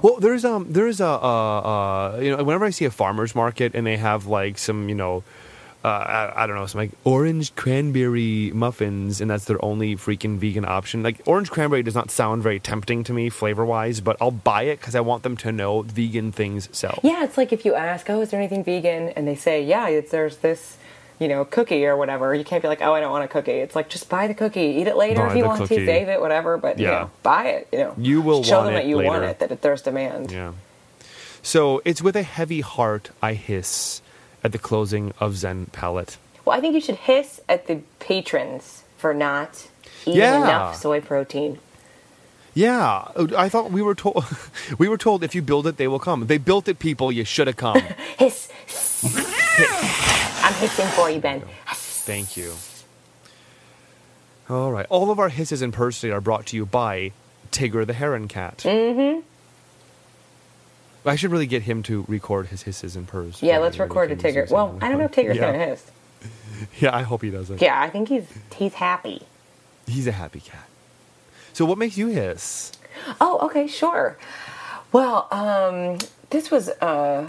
Well, there's whenever I see a farmer's market and they have like some, I don't know, some like orange cranberry muffins, and that's their only freaking vegan option. Like, orange cranberry does not sound very tempting to me flavor-wise, but I'll buy it because I want them to know vegan things sell. Yeah, it's like if you ask, is there anything vegan? And they say, yeah, there's this, cookie or whatever. You can't be like, I don't want a cookie. It's like, just buy the cookie. Eat it later if you want to. Save it, whatever. But, buy it, You will show want them it that you later. want it, that there's demand. Yeah. So, it's with a heavy heart I hiss at the closing of Zen Palette. Well, I think you should hiss at the patrons for not eating enough soy protein. Yeah, I thought we were told. We were told if you build it, they will come. They built it, people. You should have come. Hiss. I'm hissing for you, Ben. Thank you. All right. All of our hisses and purrs today are brought to you by Tigger the Heron Cat. Mm-hmm. I should really get him to record his hisses and purrs. Yeah, let's record a Tigger. Well, I don't know if Tigger's going to hiss. Yeah, I hope he doesn't. Yeah, I think he's happy. He's a happy cat. So what makes you hiss? Oh, okay, sure. Well, this was, I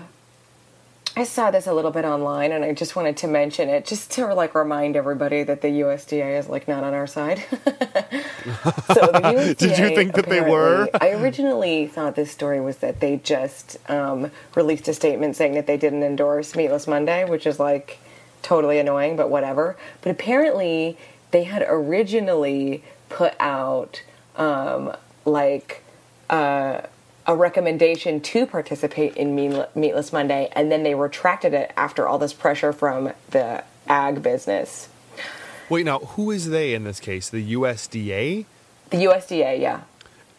saw this a little bit online, and I just wanted to mention it, just to, like, remind everybody that the USDA is, like, not on our side. So the USDA, did you think that they were? I originally thought this story was that they just released a statement saying that they didn't endorse Meatless Monday, which is, like, totally annoying, but whatever. But apparently they had originally put out a recommendation to participate in Meatless Monday, and then they retracted it after all this pressure from the ag business. Wait, now, who is they in this case? The USDA? The USDA, yeah.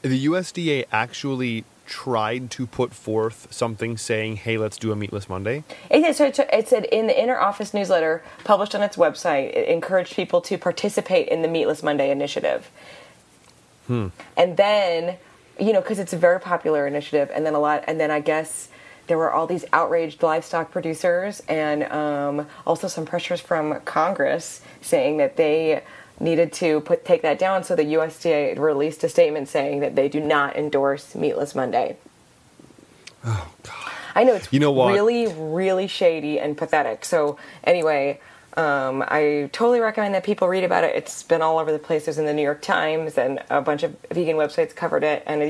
The USDA actually tried to put forth something saying, hey, let's do a Meatless Monday? It said in the inter-office newsletter published on its website, it encouraged people to participate in the Meatless Monday initiative. And then, because it's a very popular initiative, and then I guess there were all these outraged livestock producers, and also some pressures from Congress saying that they needed to take that down. So the USDA released a statement saying that they do not endorse Meatless Monday. Oh God! I know it's what? really, really shady and pathetic. So anyway. I totally recommend that people read about it. It's been all over the place. There's in the New York Times, and a bunch of vegan websites covered it. And,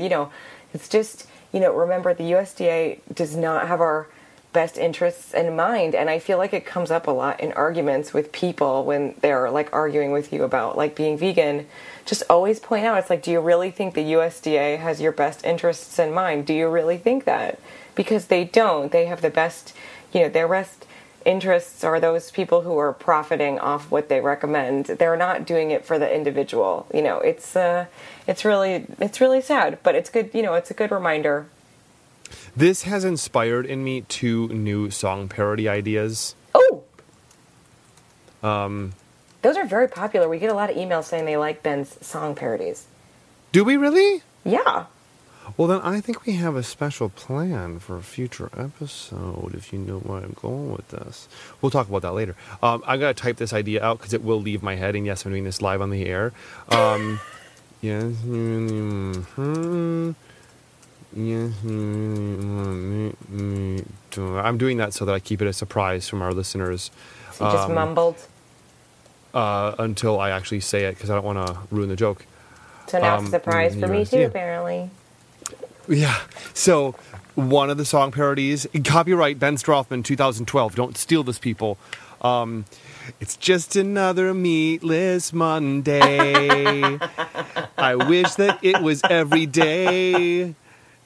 it's just, remember, the USDA does not have our best interests in mind. And I feel like it comes up a lot in arguments with people when they're, like, arguing with you about, like, being vegan. Just always point out, it's like, do you really think the USDA has your best interests in mind? Do you really think that? Because they don't. They have the best, their best interests are those people who are profiting off what they recommend. They're not doing it for the individual. It's really sad, but it's good. It's a good reminder. This has inspired in me 2 new song parody ideas. Oh, those are very popular. We get a lot of emails saying they like Ben's song parodies. Do we really? Yeah. Well, then I think we have a special plan for a future episode, if you know where I'm going with this. We'll talk about that later. I'm going to type this idea out because it will leave my head, and yes, I'm doing this live on the air. Yes. I'm doing that so that I keep it a surprise from our listeners. So you just mumbled? Until I actually say it, because I don't want to ruin the joke. So now it's a surprise for me, too, apparently. Yeah. So one of the song parodies, copyright Ben Strothman 2012. Don't steal this, people. It's just another meatless Monday. I wish that it was every day.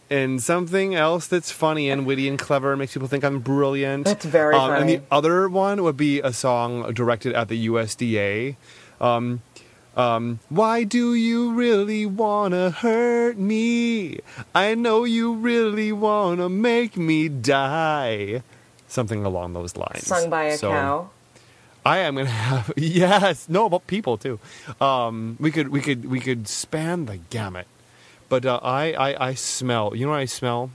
And something else that's funny and witty and clever and makes people think I'm brilliant. That's very funny. And the other one would be a song directed at the USDA. Why do you really want to hurt me? I know you really want to make me die. Something along those lines. Sung by a cow. I am going to have, yes, no, about people too. We could span the gamut. But I smell, you know what I smell?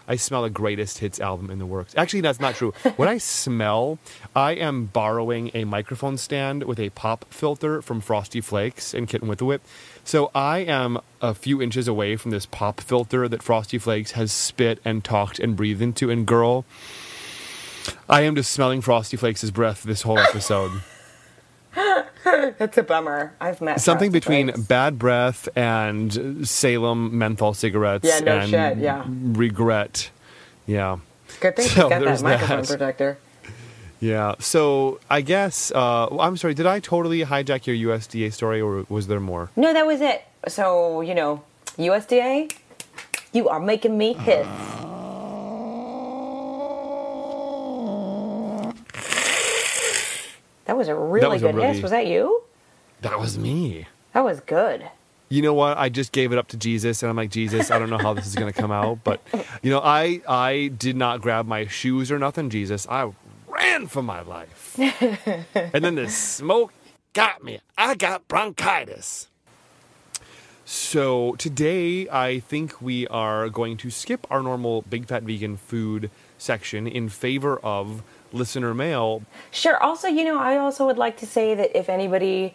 I smell the greatest hits album in the works. Actually, that's not true. What I smell, I am borrowing a microphone stand with a pop filter from Frosty Flakes and Kitten with the Whip. So I am a few inches away from this pop filter that Frosty Flakes has spit and talked and breathed into. And girl, I am just smelling Frosty Flakes' breath this whole episode. That's a bummer. I've met something Frosty between Flakes. bad breath and Salem menthol cigarettes. Yeah, no and shit, yeah. regret. Yeah. Good thing So you got that there's microphone that. protector. Yeah. So I guess, I'm sorry, did I totally hijack your USDA story, or was there more? No, that was it. So, USDA, you are making me hiss. That was a really good hiss. Was that you? That was me. That was good. you know what? I just gave it up to Jesus, and I'm like, Jesus, I don't know how this is going to come out, but I did not grab my shoes or nothing, Jesus. I ran for my life. And then the smoke got me. I got bronchitis. So today, I think we are going to skip our normal Big Fat Vegan food section in favor of listener mail. Sure. Also, I also would like to say that if anybody,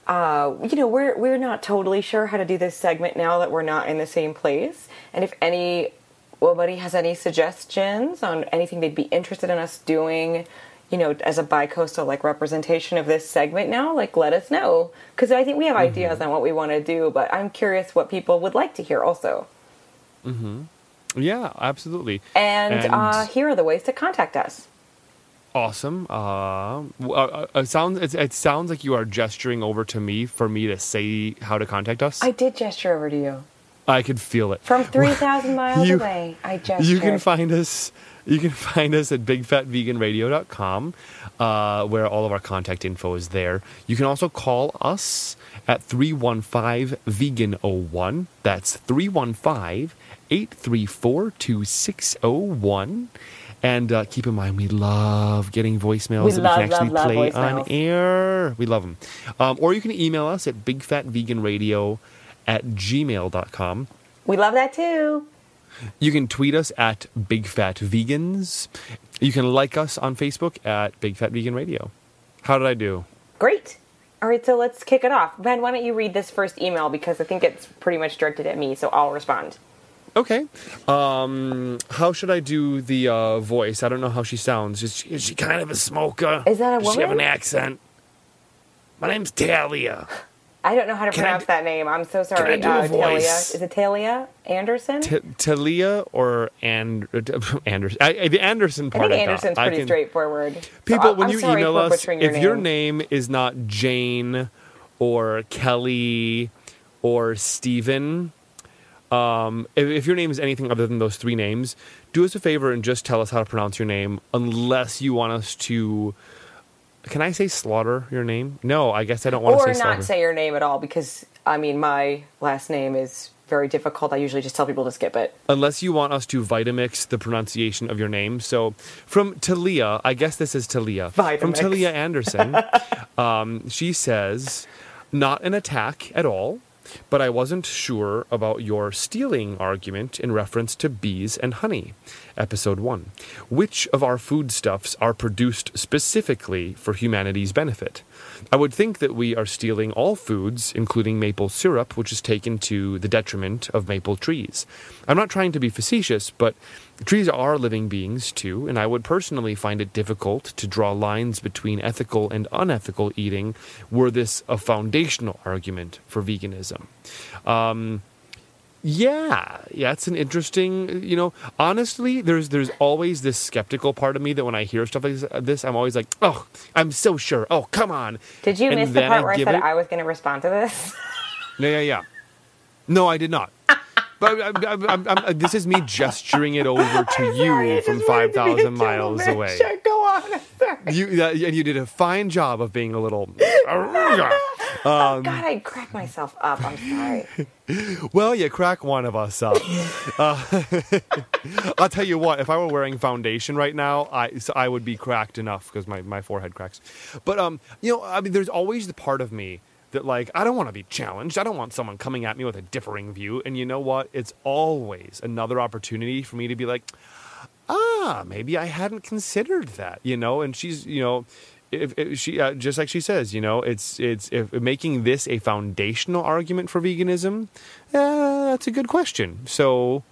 we're not totally sure how to do this segment now that we're not in the same place. And if anybody has any suggestions on anything they'd be interested in us doing, as a bi-coastal representation of this segment now, let us know. Because I think we have ideas on what we want to do, but I'm curious what people would like to hear also. Mm-hmm. Yeah, absolutely. And here are the ways to contact us. Awesome. It sounds like you are gesturing over to me for me to say how to contact us. I did gesture over to you. I could feel it. From 3,000 miles away, I gestured. You can find us at bigfatveganradio.com, where all of our contact info is there. You can also call us at 315-VEGAN-01. That's 315-834-2601. And keep in mind, we love getting voicemails that we can actually play on air. We love them. Or you can email us at bigfatveganradio@gmail.com. We love that too. You can tweet us at BigFatVegans. You can like us on Facebook at Big Fat Vegan Radio. How did I do? Great. All right, so let's kick it off. Ben, why don't you read this first email, because I think it's pretty much directed at me, so I'll respond. Okay. How should I do the voice? I don't know how she sounds. Is she kind of a smoker? Is that a woman? Does she have an accent? My name's Talia. I don't know how to pronounce that name. I'm so sorry. Can I do a voice? Talia. Is it Talia Anderson? Talia or Anderson? The Anderson part. I think Anderson's pretty straightforward. People, when you email us, if your name is not Jane or Kelly or Stephen, if your name is anything other than those three names, do us a favor and just tell us how to pronounce your name, unless you want us to... Can I say slaughter your name? No, I guess I don't want to say slaughter. Or not say your name at all, because, my last name is very difficult. I usually just tell people to skip it. Unless you want us to Vitamix the pronunciation of your name. So, from Talia, I guess this is Talia. Vitamix. From Talia Anderson, she says, not an attack at all, but I wasn't sure about your stealing argument in reference to bees and honey. Episode 1. Which of our foodstuffs are produced specifically for humanity's benefit? I would think that we are stealing all foods, including maple syrup, which is taken to the detriment of maple trees. I'm not trying to be facetious, but trees are living beings too, and I would personally find it difficult to draw lines between ethical and unethical eating were this a foundational argument for veganism. Yeah, it's an interesting, honestly, there's always this skeptical part of me that when I hear stuff like this, I'm always like, oh, I'm so sure. Oh, come on. Did you miss the part where I said I was going to respond to this? Yeah. No, I did not. But this is me gesturing it over to you from 5,000 miles away. Go on. And you did a fine job of being a little... Oh, God, I cracked myself up. I'm sorry. Well, you crack one of us up. I'll tell you what, if I were wearing foundation right now, I would be cracked enough because my forehead cracks. But, there's always the part of me that, I don't want to be challenged. I don't want someone coming at me with a differing view. And you know what? It's always another opportunity for me to be like, maybe I hadn't considered that, And she's, if she just like she says, it's if making this a foundational argument for veganism, that's a good question. So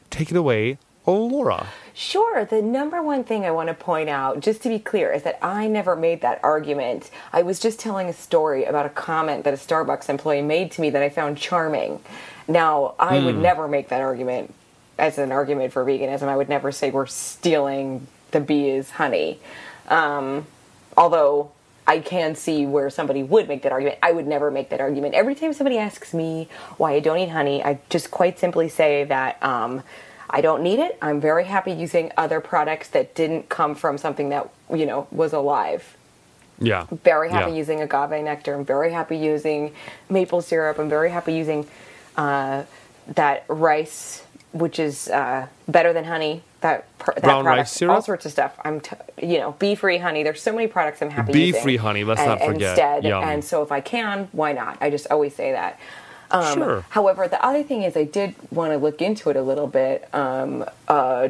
take it away, Laura. Sure. The number one thing I want to point out, just to be clear, is that I never made that argument. I was just telling a story about a comment that a Starbucks employee made to me that I found charming. Now, I would never make that argument as an argument for veganism. I would never say we're stealing the bees' honey. Although I can see where somebody would make that argument. I would never make that argument. Every time somebody asks me why I don't eat honey, I just quite simply say that I don't need it. I'm very happy using other products that didn't come from something that, was alive. Yeah. Very happy using agave nectar. I'm very happy using maple syrup. I'm very happy using that rice, which is better than honey. That brown product, rice syrup? all sorts of stuff. Bee-free honey. There's so many products I'm happy using. Bee-free honey, let's not forget. Instead, Yum. and so if I can, why not? I just always say that. Sure. However, the other thing is I did want to look into it a little bit,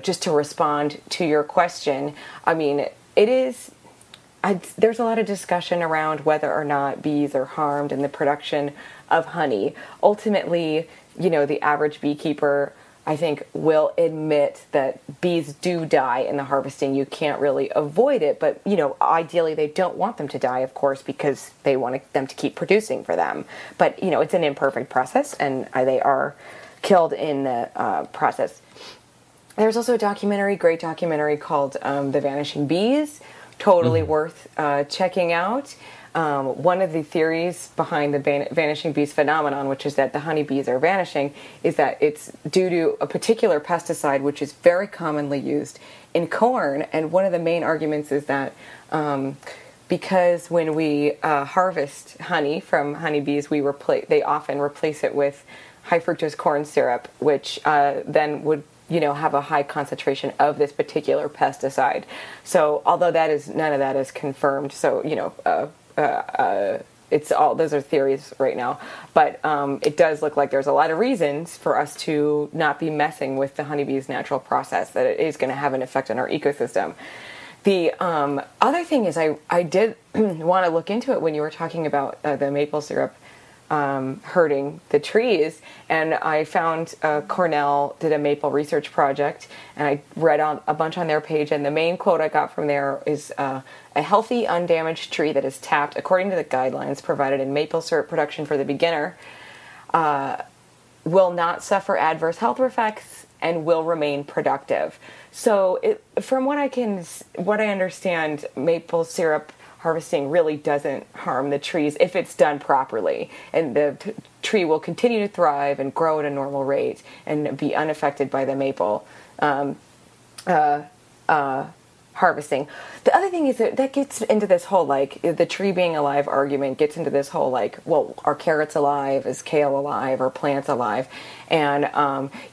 just to respond to your question. I mean, there's a lot of discussion around whether or not bees are harmed in the production of honey. Ultimately, the average beekeeper, I think, will admit that bees do die in the harvesting. You can't really avoid it, but, ideally they don't want them to die, of course, because they want them to keep producing for them. But, it's an imperfect process, and they are killed in the process. There's also a great documentary called The Vanishing Bees. Totally worth checking out. One of the theories behind the vanishing bees phenomenon, which is that the honeybees are vanishing, is that it's due to a particular pesticide which is very commonly used in corn. And one of the main arguments is that because when we harvest honey from honeybees, they often replace it with high fructose corn syrup, which then would have a high concentration of this particular pesticide. So although none of that is confirmed, so it's all, those are theories right now, but it does look like there's a lot of reasons for us to not be messing with the honeybee's natural process, that it is going to have an effect on our ecosystem. The other thing is I did want to look into it when you were talking about the maple syrup hurting the trees, and I found Cornell did a maple research project, and I read a bunch on their page, and the main quote I got from there is a healthy, undamaged tree that is tapped according to the guidelines provided in maple syrup production for the beginner will not suffer adverse health effects and will remain productive. So from what I understand, maple syrup harvesting really doesn't harm the trees if it's done properly, and the tree will continue to thrive and grow at a normal rate and be unaffected by the maple harvesting. The other thing is that gets into this whole, the tree being alive argument gets into this whole, well, are carrots alive? Is kale alive? Are plants alive? And,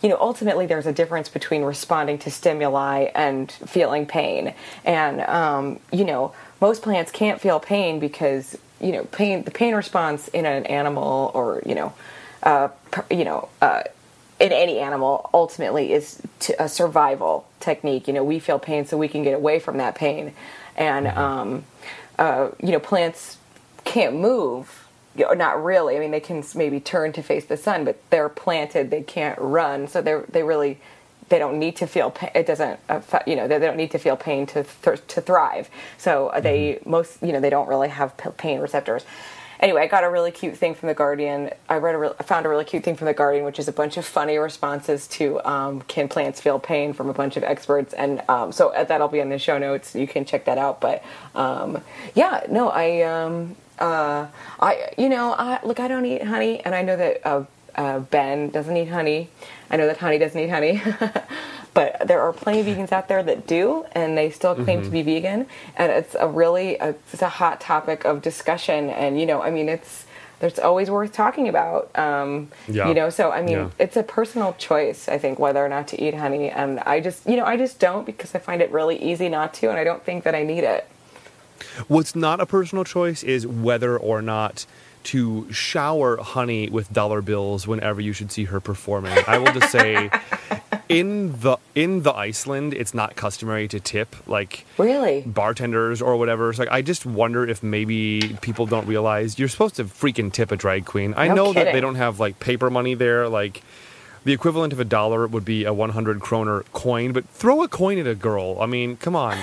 ultimately there's a difference between responding to stimuli and feeling pain. And, most plants can't feel pain because, the pain response in an animal or, in any animal ultimately is a survival technique. We feel pain so we can get away from that pain. And, plants can't move. Not really. I mean, they can maybe turn to face the sun, but they're planted. They can't run. So they don't need to feel pain. It doesn't affect, they don't need to feel pain to thrive. So they don't really have pain receptors. Anyway, I got a really cute thing from The Guardian. I found a really cute thing from The Guardian, which is a bunch of funny responses to can plants feel pain from a bunch of experts. And so that'll be in the show notes. You can check that out. But I don't eat honey, and I know that Ben doesn't eat honey. I know that Honey doesn't eat honey. But there are plenty of vegans out there that do, and they still claim to be vegan. And it's it's a hot topic of discussion. And, there's always worth talking about. It's a personal choice, I think, whether or not to eat honey. And I just don't, because I find it really easy not to, and I don't think that I need it. What's not a personal choice is whether or not to shower Honey with dollar bills whenever you should see her performing. I will just say, in the Iceland, it's not customary to tip really bartenders or whatever. So I just wonder if maybe people don't realize you're supposed to freaking tip a drag queen. I know that they don't have paper money there. The equivalent of $1 would be a 100 kroner coin, but throw a coin at a girl. I mean, come on.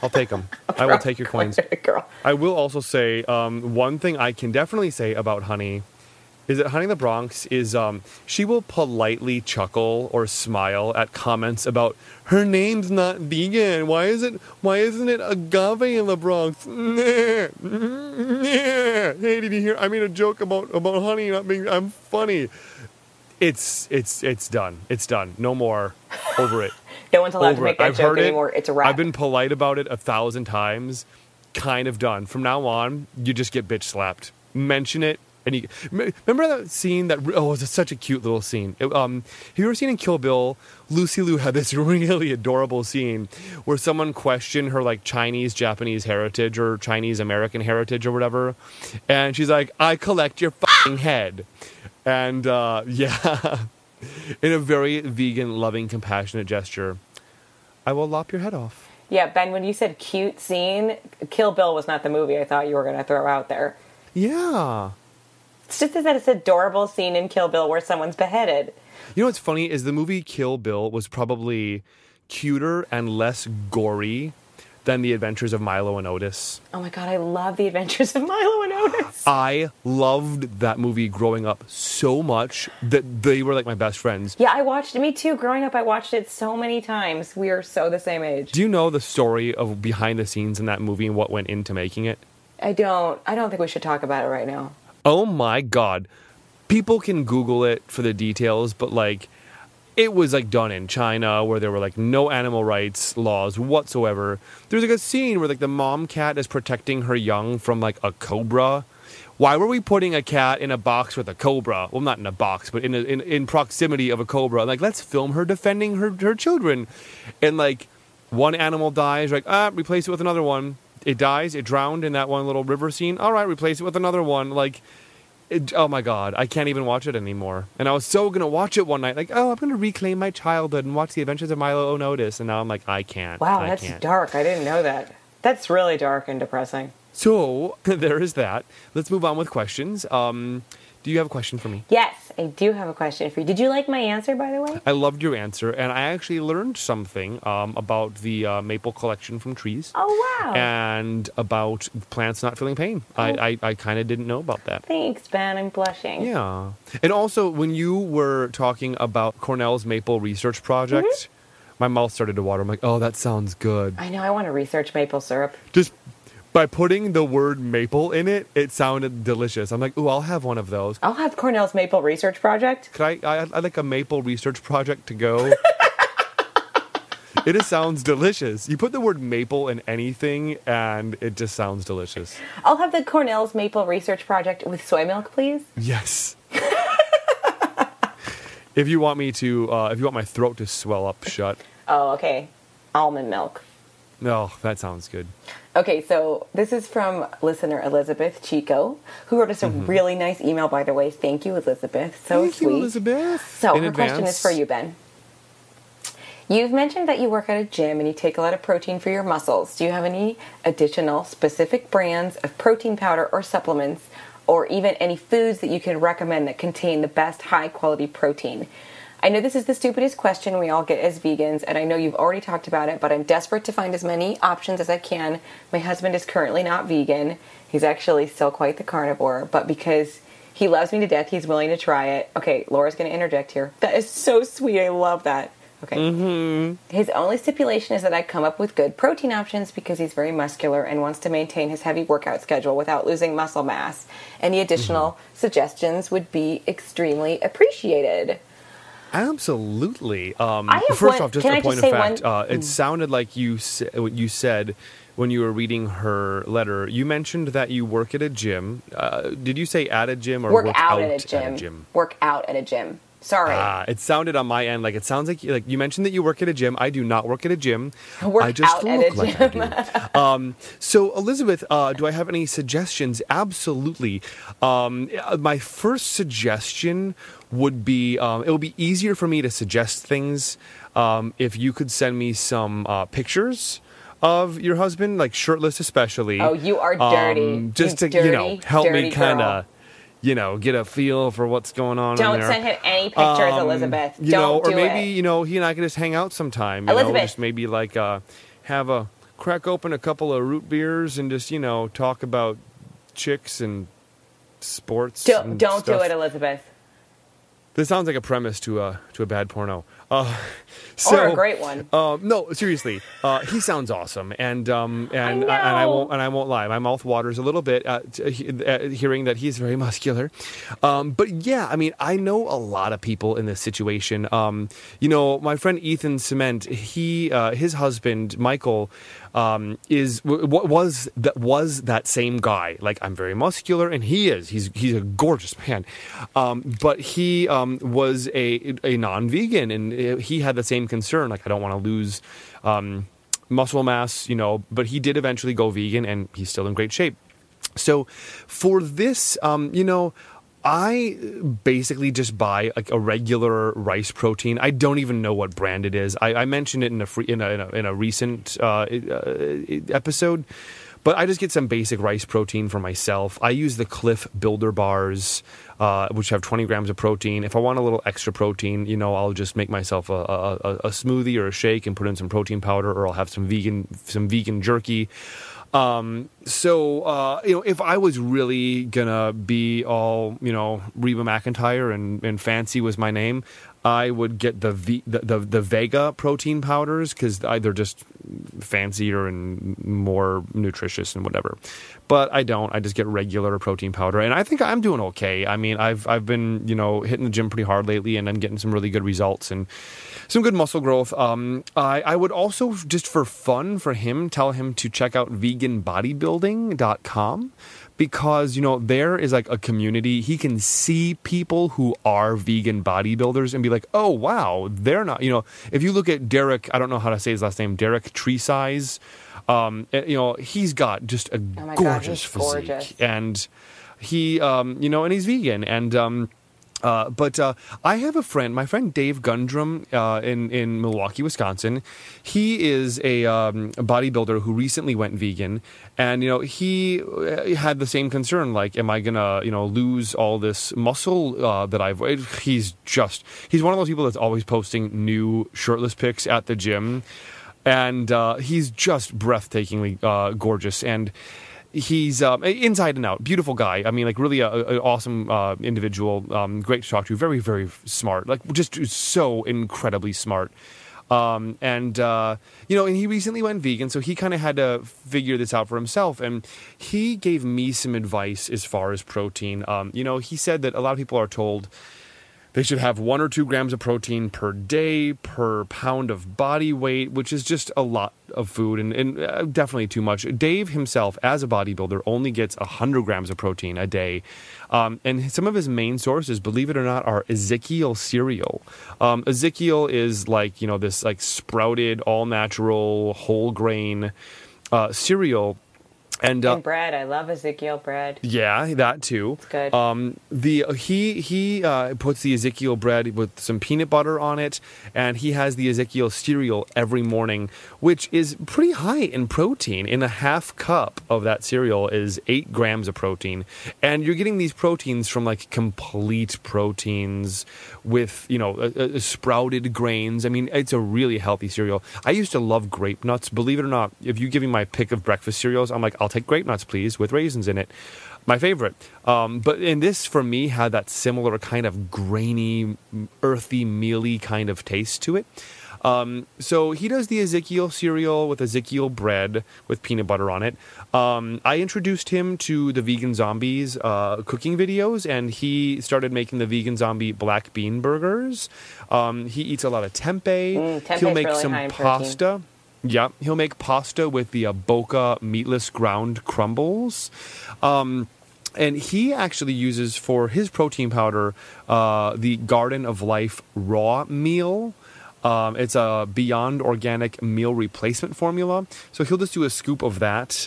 I'll take them. I will take your coins. Girl. I will also say one thing I can definitely say about Honey is that Honey LaBronx is she will politely chuckle or smile at comments about her name's not vegan. Why isn't it agave in LaBronx? Hey, did you hear? I made a joke about honey not being. I'm funny. It's done. It's done. No more. Over it. No one's allowed to make that joke anymore. It's a wrap. I've been polite about it 1,000 times. kind of done. From now on, you just get bitch slapped. Mention it. And you remember that scene that it was such a cute little scene. Have you ever seen in Kill Bill? Lucy Liu had this really adorable scene where someone questioned her like Chinese Japanese heritage or Chinese American heritage or whatever, and she's like, "I collect your fucking head," and yeah, in a very vegan, loving, compassionate gesture, I will lop your head off. Yeah, Ben, when you said cute scene, Kill Bill was not the movie I thought you were going to throw out there. Yeah. It's just that it's adorable scene in Kill Bill where someone's beheaded. You know what's funny is the movie Kill Bill was probably cuter and less gory than The Adventures of Milo and Otis. Oh my God, I love The Adventures of Milo and Otis. I loved that movie growing up so much that they were like my best friends. Yeah, I watched it. Me too. Growing up, I watched it so many times. We are so the same age. Do you know the story of behind the scenes in that movie and what went into making it? I don't think we should talk about it right now. Oh my God. People can Google it for the details, but like it was like done in China where there were like no animal rights laws whatsoever. There's like a scene where like the mom cat is protecting her young from like a cobra. Why were we putting a cat in a box with a cobra? Well, not in a box, but in proximity of a cobra. Like, let's film her defending her children. And like one animal dies, like, replace it with another one. It dies, it drowned in that one little river scene. All right, replace it with another one. Like, oh my God, I can't even watch it anymore. And I was so going to watch it one night. Like, I'm going to reclaim my childhood and watch The Adventures of Milo and Otis. And now I'm like, I can't. Wow, that's dark. I didn't know that. That's really dark and depressing. So, there is that. Let's move on with questions. Do you have a question for me? Yes, I do have a question for you. Did you like my answer, by the way? I loved your answer, and I actually learned something about the maple collection from trees. Oh, wow. And about plants not feeling pain. Oh. I kind of didn't know about that. Thanks, Ben. I'm blushing. Yeah. And also, when you were talking about Cornell's Maple Research Project, my mouth started to water. I'm like, oh, that sounds good. I know. I want to research maple syrup. Just by putting the word maple in it, it sounded delicious. I'm like, ooh, I'll have one of those. I'll have Cornell's Maple Research Project. Could I'd like a maple research project to go. It just sounds delicious. You put the word maple in anything, and it just sounds delicious. I'll have the Cornell's Maple Research Project with soy milk, please. Yes. If you want me to, if you want my throat to swell up shut. Oh, okay. Almond milk. No, that sounds good. Okay, so this is from listener Elizabeth Chico, who wrote us a really nice email, by the way. Thank you, Elizabeth. So Thank sweet. you, Elizabeth. So her question is for you, Ben. You've mentioned that you work at a gym and you take a lot of protein for your muscles. Do you have any additional specific brands of protein powder or supplements, or even any foods that you can recommend that contain the best high-quality protein? I know this is the stupidest question we all get as vegans, and I know you've already talked about it, but I'm desperate to find as many options as I can. My husband is currently not vegan. He's actually still quite the carnivore, but because he loves me to death, he's willing to try it. Okay, Laura's going to interject here. That is so sweet. I love that. Okay. His only stipulation is that I come up with good protein options because he's very muscular and wants to maintain his heavy workout schedule without losing muscle mass. Any additional suggestions would be extremely appreciated. Absolutely. First off, just a point of fact, it sounded like you said when you were reading her letter, you mentioned that you work at a gym. Did you say at a gym or work out at a gym? Work out at a gym. Sorry. It sounded on my end like it sounds like you mentioned that you work at a gym. I do not work at a gym. I just look at a like gym. I do. So, Elizabeth, do I have any suggestions? Absolutely. My first suggestion would be it would be easier for me to suggest things if you could send me some pictures of your husband, like shirtless especially. Oh, you are dirty. Just to help me kind of get a feel for what's going on. Don't in there. send him any pictures, Elizabeth. Don't do or maybe he and I can just hang out sometime. Elizabeth, just maybe have crack open a couple of root beers and just talk about chicks and sports. Don't do it, Elizabeth. This sounds like a premise to a bad porno. So, or a great one. No, seriously, he sounds awesome, and I won't lie, my mouth waters a little bit at hearing that he's very muscular. But yeah, I mean, I know a lot of people in this situation. My friend Ethan Cement, his husband Michael, was that same guy. Like, I'm very muscular, and he's a gorgeous man. But he was a non-vegan, and he had the same concern. Like, I don't want to lose muscle mass, but he did eventually go vegan, and he's still in great shape. So for this, I basically just buy like a regular rice protein. I don't even know what brand it is. I mentioned it in a recent episode, but I just get some basic rice protein for myself. I use the Cliff Builder bars, which have 20 grams of protein. If I want a little extra protein, I'll just make myself a smoothie or a shake and put in some protein powder, or I'll have some vegan jerky. If I was really gonna be all, Reba McEntire and fancy was my name, I would get the Vega protein powders, because they're just fancier and more nutritious and whatever. But I don't. I just get regular protein powder, and I think I'm doing okay. I mean, I've been hitting the gym pretty hard lately, and I'm getting some really good results and some good muscle growth. I would also, just for fun for him, tell him to check out veganbodybuilding.com. Because, there is like a community. He can see people who are vegan bodybuilders and be like, oh, wow, they're not, if you look at Derek, I don't know how to say his last name, Derek Treesize, he's got just a gorgeous physique. Gorgeous. And he, and he's vegan. And, but I have a friend, my friend Dave Gundrum in Milwaukee, Wisconsin. He is a bodybuilder who recently went vegan, and he had the same concern. Like, am I gonna lose all this muscle that I've? He's one of those people that's always posting new shirtless pics at the gym, and he's just breathtakingly gorgeous. And he's inside and out, beautiful guy. I mean, like, really an awesome individual, great to talk to, very, very smart, like just so incredibly smart. And he recently went vegan, so he kind of had to figure this out for himself. And he gave me some advice as far as protein. He said that a lot of people are told they should have 1 or 2 grams of protein per day, per pound of body weight, which is just a lot of food and definitely too much. Dave himself, as a bodybuilder, only gets 100 grams of protein a day. And some of his main sources, believe it or not, are Ezekiel Cereal. Ezekiel is like, this like sprouted, all-natural, whole grain cereal. And bread, I love Ezekiel bread. Yeah, that too. It's good. He puts the Ezekiel bread with some peanut butter on it, and he has the Ezekiel cereal every morning, which is pretty high in protein. In a half cup of that cereal is 8 grams of protein, and you're getting these proteins from like complete proteins with sprouted grains. I mean, it's a really healthy cereal. I used to love grape nuts. Believe it or not, if you give me my pick of breakfast cereals, I'm like, I'll take grape nuts, please, with raisins in it. My favorite. But in this, for me, had that similar kind of grainy, earthy, mealy kind of taste to it. So he does the Ezekiel cereal with Ezekiel bread with peanut butter on it. I introduced him to the Vegan Zombies cooking videos, and he started making the Vegan Zombie black bean burgers. He eats a lot of tempeh. He'll make really some pasta. Yeah, he'll make pasta with the Boca meatless ground crumbles. And he actually uses for his protein powder the Garden of Life raw meal. It's a Beyond Organic meal replacement formula. So he'll just do a scoop of that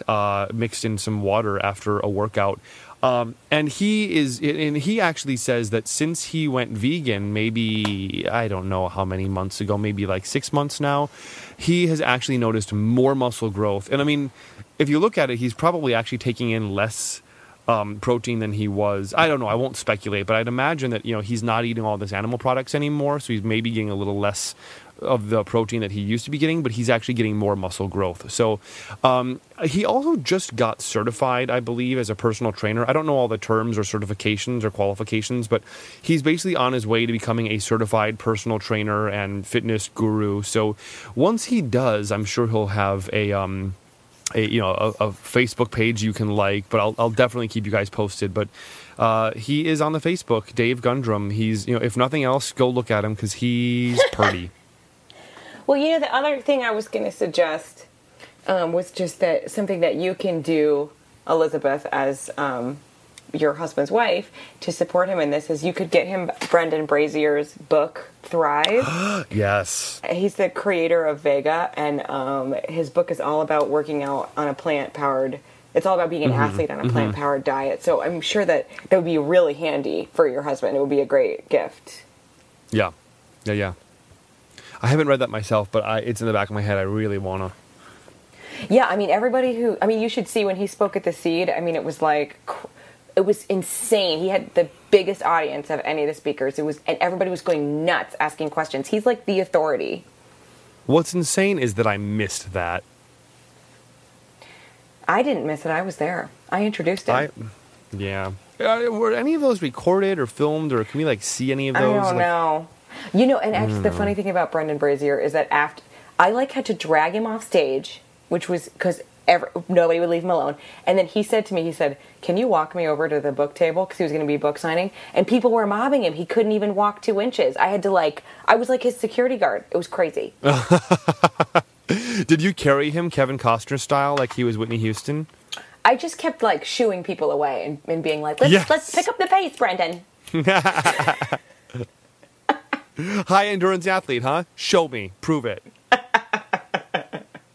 mixed in some water after a workout. And he actually says that since he went vegan, maybe, I don't know how many months ago, maybe like 6 months now, he has actually noticed more muscle growth. And I mean, if you look at it, he's probably actually taking in less protein than he was. I don't know. I won't speculate, but I'd imagine that, he's not eating all this animal products anymore, so he's maybe getting a little less of the protein that he used to be getting, but he's actually getting more muscle growth. So he also just got certified, I believe, as a personal trainer. I don't know all the terms or certifications or qualifications, but he's basically on his way to becoming a certified personal trainer and fitness guru. So once he does, I'm sure he'll have a Facebook page you can like, but I'll definitely keep you guys posted. But he is on the Facebook, Dave Gundrum. He's, if nothing else, go look at him because he's pretty. Well, the other thing I was going to suggest was just that something that you can do, Elizabeth, as your husband's wife, to support him in this is you could get him Brendan Brazier's book, Thrive. Yes. He's the creator of Vega, and his book is all about working out on a plant-powered... It's all about being an athlete on a plant-powered diet. So I'm sure that would be really handy for your husband. It would be a great gift. Yeah. I haven't read that myself, but it's in the back of my head. I really want to. Yeah, you should see when he spoke at the Seed. It was it was insane. He had the biggest audience of any of the speakers. And everybody was going nuts asking questions. He's like the authority. What's insane is that I missed that. I didn't miss it. I was there. I introduced him. Yeah. Were any of those recorded or filmed, or can we see any of those? I don't know. And actually the funny thing about Brendan Brazier is that after I had to drag him off stage, which was because nobody would leave him alone. And then he said to me, can you walk me over to the book table? Because he was going to be book signing. And people were mobbing him. He couldn't even walk 2 inches. I had to I was like his security guard. It was crazy. Did you carry him Kevin Costner style like he was Whitney Houston? I just kept shooing people away and being like, let's pick up the pace, Brendan. High endurance athlete, huh? Show me. Prove it.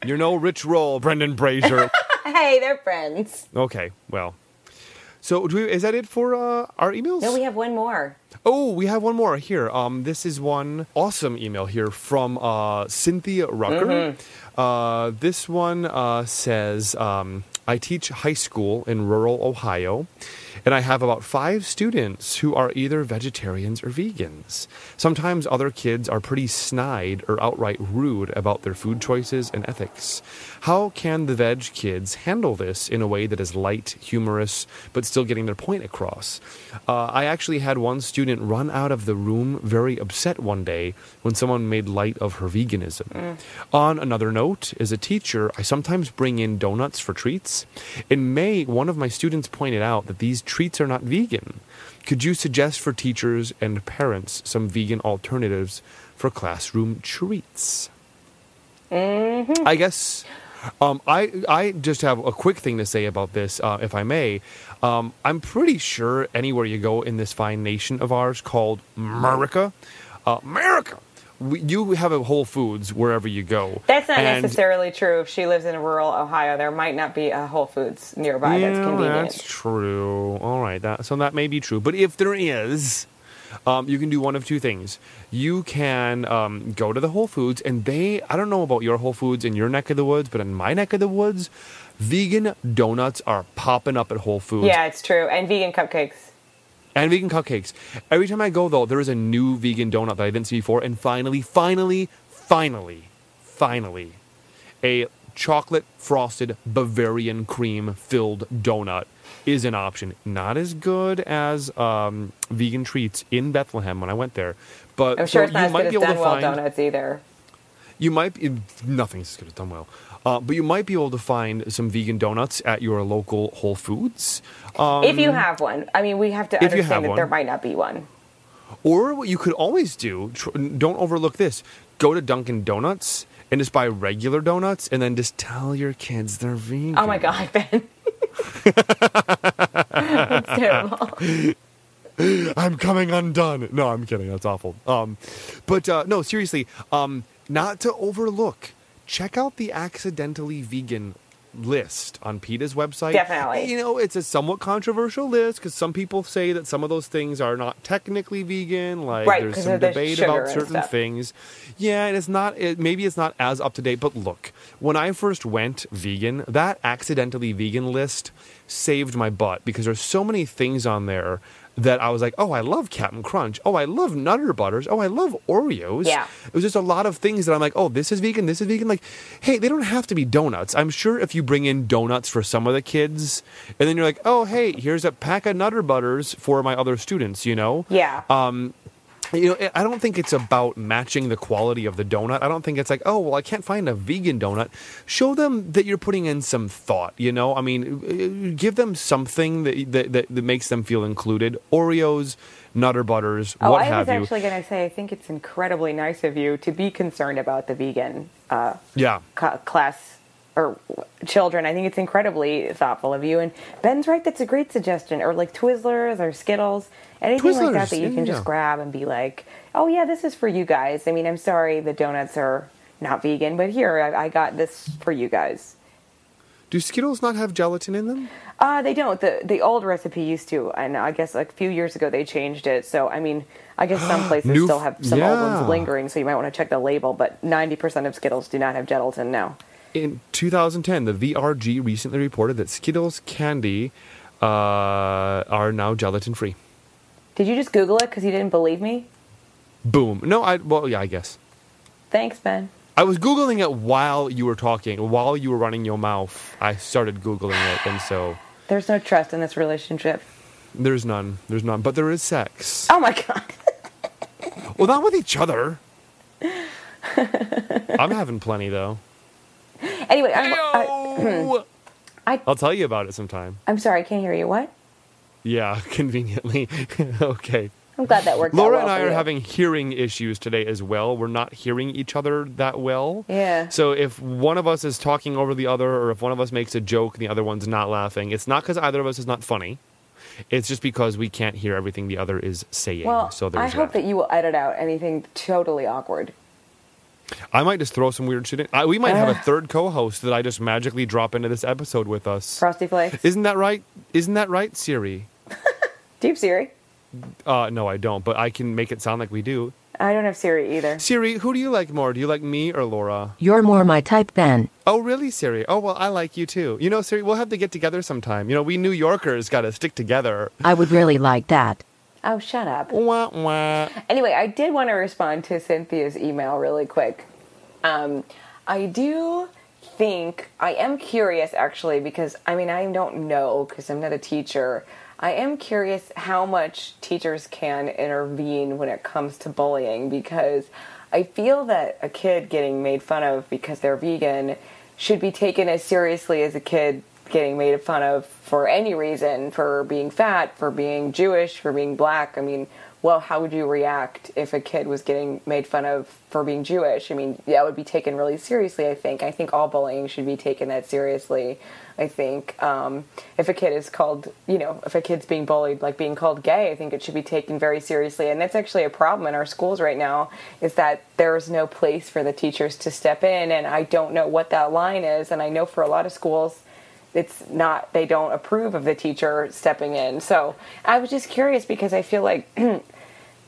You're no Rich Roll, Brendan Brazier. Hey, they're friends. Okay, well. So is that it for our emails? No, we have one more. Oh, we have one more here. This is one awesome email here from Cynthia Rucker. This one says, I teach high school in rural Ohio, and I have about 5 students who are either vegetarians or vegans. Sometimes other kids are pretty snide or outright rude about their food choices and ethics. How can the veg kids handle this in a way that is light, humorous, but still getting their point across? I actually had one student run out of the room very upset one day when someone made light of her veganism. On another note, as a teacher, I sometimes bring in donuts for treats. In May, one of my students pointed out that these treats are not vegan. Could you suggest for teachers and parents some vegan alternatives for classroom treats? I guess I just have a quick thing to say about this, if I may. I'm pretty sure anywhere you go in this fine nation of ours called America, you have a Whole Foods wherever you go. That's not necessarily true. If she lives in rural Ohio, there might not be a Whole Foods nearby that's convenient. That's true. All right, that may be true. But if there is, you can do one of two things. You can go to the Whole Foods, and I don't know about your Whole Foods in your neck of the woods, but in my neck of the woods, vegan donuts are popping up at Whole Foods. Yeah, it's true. And vegan cupcakes. Every time I go, though, there is a new vegan donut that I didn't see before. And finally, a chocolate frosted Bavarian cream filled donut is an option. Not as good as vegan treats in Bethlehem when I went there. But I'm sure it's not as good as Dunwell donuts either. Nothing's as good as Dunwell. But you might be able to find some vegan donuts at your local Whole Foods. If you have one. We have to understand that there might not be one. Or what you could always do, don't overlook this, go to Dunkin' Donuts and just buy regular donuts and then just tell your kids they're vegan. Oh my God, Ben. That's terrible. I'm coming undone. No, I'm kidding. That's awful. But no, seriously, not to overlook. Check out the Accidentally Vegan list on PETA's website. Definitely. You know, it's a somewhat controversial list because some people say that some of those things are not technically vegan. Like, Right, there's 'cause some of the debate sugar about and certain stuff. things. Yeah, and maybe it's not as up to date. But look, when I first went vegan, that accidentally vegan list saved my butt because there's so many things on there that I was like, oh, I love Captain Crunch. Oh, I love Nutter Butters. Oh, I love Oreos. Yeah. It was just a lot of things that I'm like, oh, this is vegan, this is vegan. Like, hey, they don't have to be donuts. I'm sure if you bring in donuts for some of the kids, and then you're like, oh, hey, here's a pack of Nutter Butters for my other students, you know? Yeah. You know, I don't think it's about matching the quality of the donut. I don't think it's like, oh, well, I can't find a vegan donut. Show them that you're putting in some thought, you know? I mean, give them something that makes them feel included. Oreos, Nutter Butters, what have you. I was actually going to say, I think it's incredibly nice of you to be concerned about the vegan class or children. I think it's incredibly thoughtful of you. And Ben's right, that's a great suggestion. Or like Twizzlers or Skittles. Anything like that you can just grab and be like, oh, yeah, this is for you guys. I mean, I'm sorry the donuts are not vegan, but here, I got this for you guys. Do Skittles not have gelatin in them? They don't. The old recipe used to, and I guess like a few years ago they changed it. So, I mean, I guess some places still have some old ones lingering, so you might want to check the label, but 90% of Skittles do not have gelatin now. In 2010, the VRG recently reported that Skittles candy are now gelatin-free. Did you just Google it because you didn't believe me? Boom. No, I guess. Thanks, Ben. I was Googling it while you were talking. While you were running your mouth, I started Googling it, and so... There's no trust in this relationship. There's none. But there is sex. Oh, my God. Well, not with each other. I'm having plenty, though. Anyway, I'll tell you about it sometime. I'm sorry, I can't hear you. What? Yeah, conveniently. Okay. I'm glad that worked out Laura well and I for are you. having hearing issues today as well. We're not hearing each other that well. Yeah. So if one of us is talking over the other, or if one of us makes a joke and the other one's not laughing, it's not because either of us is not funny. It's just because we can't hear everything the other is saying. Well, so I hope that you will edit out anything totally awkward. I might just throw some weird shit in. We might have a third co-host that I just magically drop into this episode with us. Frosty Flakes. Isn't that right? Isn't that right, Siri? Do you have Siri? No, I don't, but I can make it sound like we do. I don't have Siri either. Siri, who do you like more? Do you like me or Laura? You're more my type, Ben. Oh, really, Siri? Oh, well, I like you too. You know, Siri, we'll have to get together sometime. You know, we New Yorkers got to stick together. I would really like that. Oh, shut up. Wah, wah. Anyway, I did want to respond to Cynthia's email really quick. I do think, I am curious actually, because, I mean, I don't know, because I'm not a teacher. I am curious how much teachers can intervene when it comes to bullying, because I feel that a kid getting made fun of because they're vegan should be taken as seriously as a kid getting made fun of for any reason, for being fat, for being Jewish, for being black. I mean, well, how would you react if a kid was getting made fun of for being Jewish? I mean, that would be taken really seriously, I think. I think all bullying should be taken that seriously. I think if a kid is called, you know, if a kid's being bullied, like being called gay, I think it should be taken very seriously. And that's actually a problem in our schools right now, is that there's no place for the teachers to step in. And I don't know what that line is. And I know for a lot of schools, it's not, they don't approve of the teacher stepping in. So I was just curious because I feel like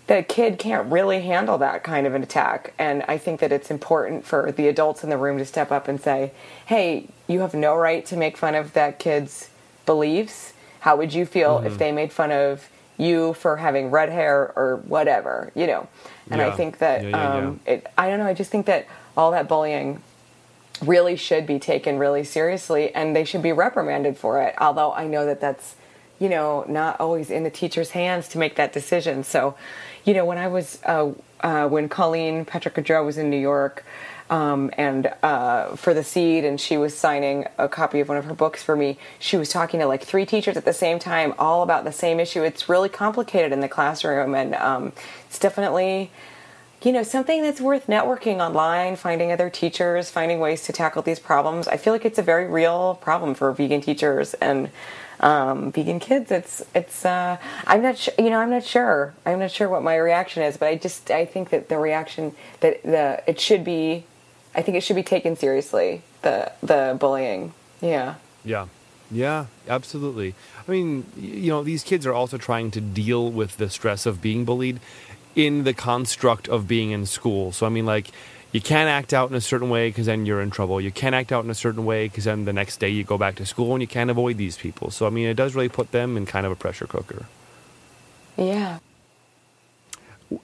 the kid can't really handle that kind of an attack. And I think that it's important for the adults in the room to step up and say, hey, you have no right to make fun of that kid's beliefs. How would you feel if they made fun of you for having red hair or whatever, you know? And I think that, I don't know, I just think that all that bullying really should be taken really seriously, and they should be reprimanded for it. Although I know that that's, you know, not always in the teacher's hands to make that decision. So, you know, when I was, when Colleen Patrick Gaudreau was in New York, and for the Seed, and she was signing a copy of one of her books for me, she was talking to like 3 teachers at the same time, all about the same issue. It's really complicated in the classroom, and it's definitely, you know, something that's worth networking online, finding other teachers, finding ways to tackle these problems. I feel like it's a very real problem for vegan teachers and vegan kids. I'm not sure what my reaction is, but I think that the reaction that it should be taken seriously, the bullying. Yeah. Yeah. Yeah, absolutely. I mean, these kids are also trying to deal with the stress of being bullied in the construct of being in school. So, I mean, like, you can't act out in a certain way because then you're in trouble. You can't act out in a certain way because then the next day you go back to school and you can't avoid these people. So, I mean, it does really put them in kind of a pressure cooker. Yeah.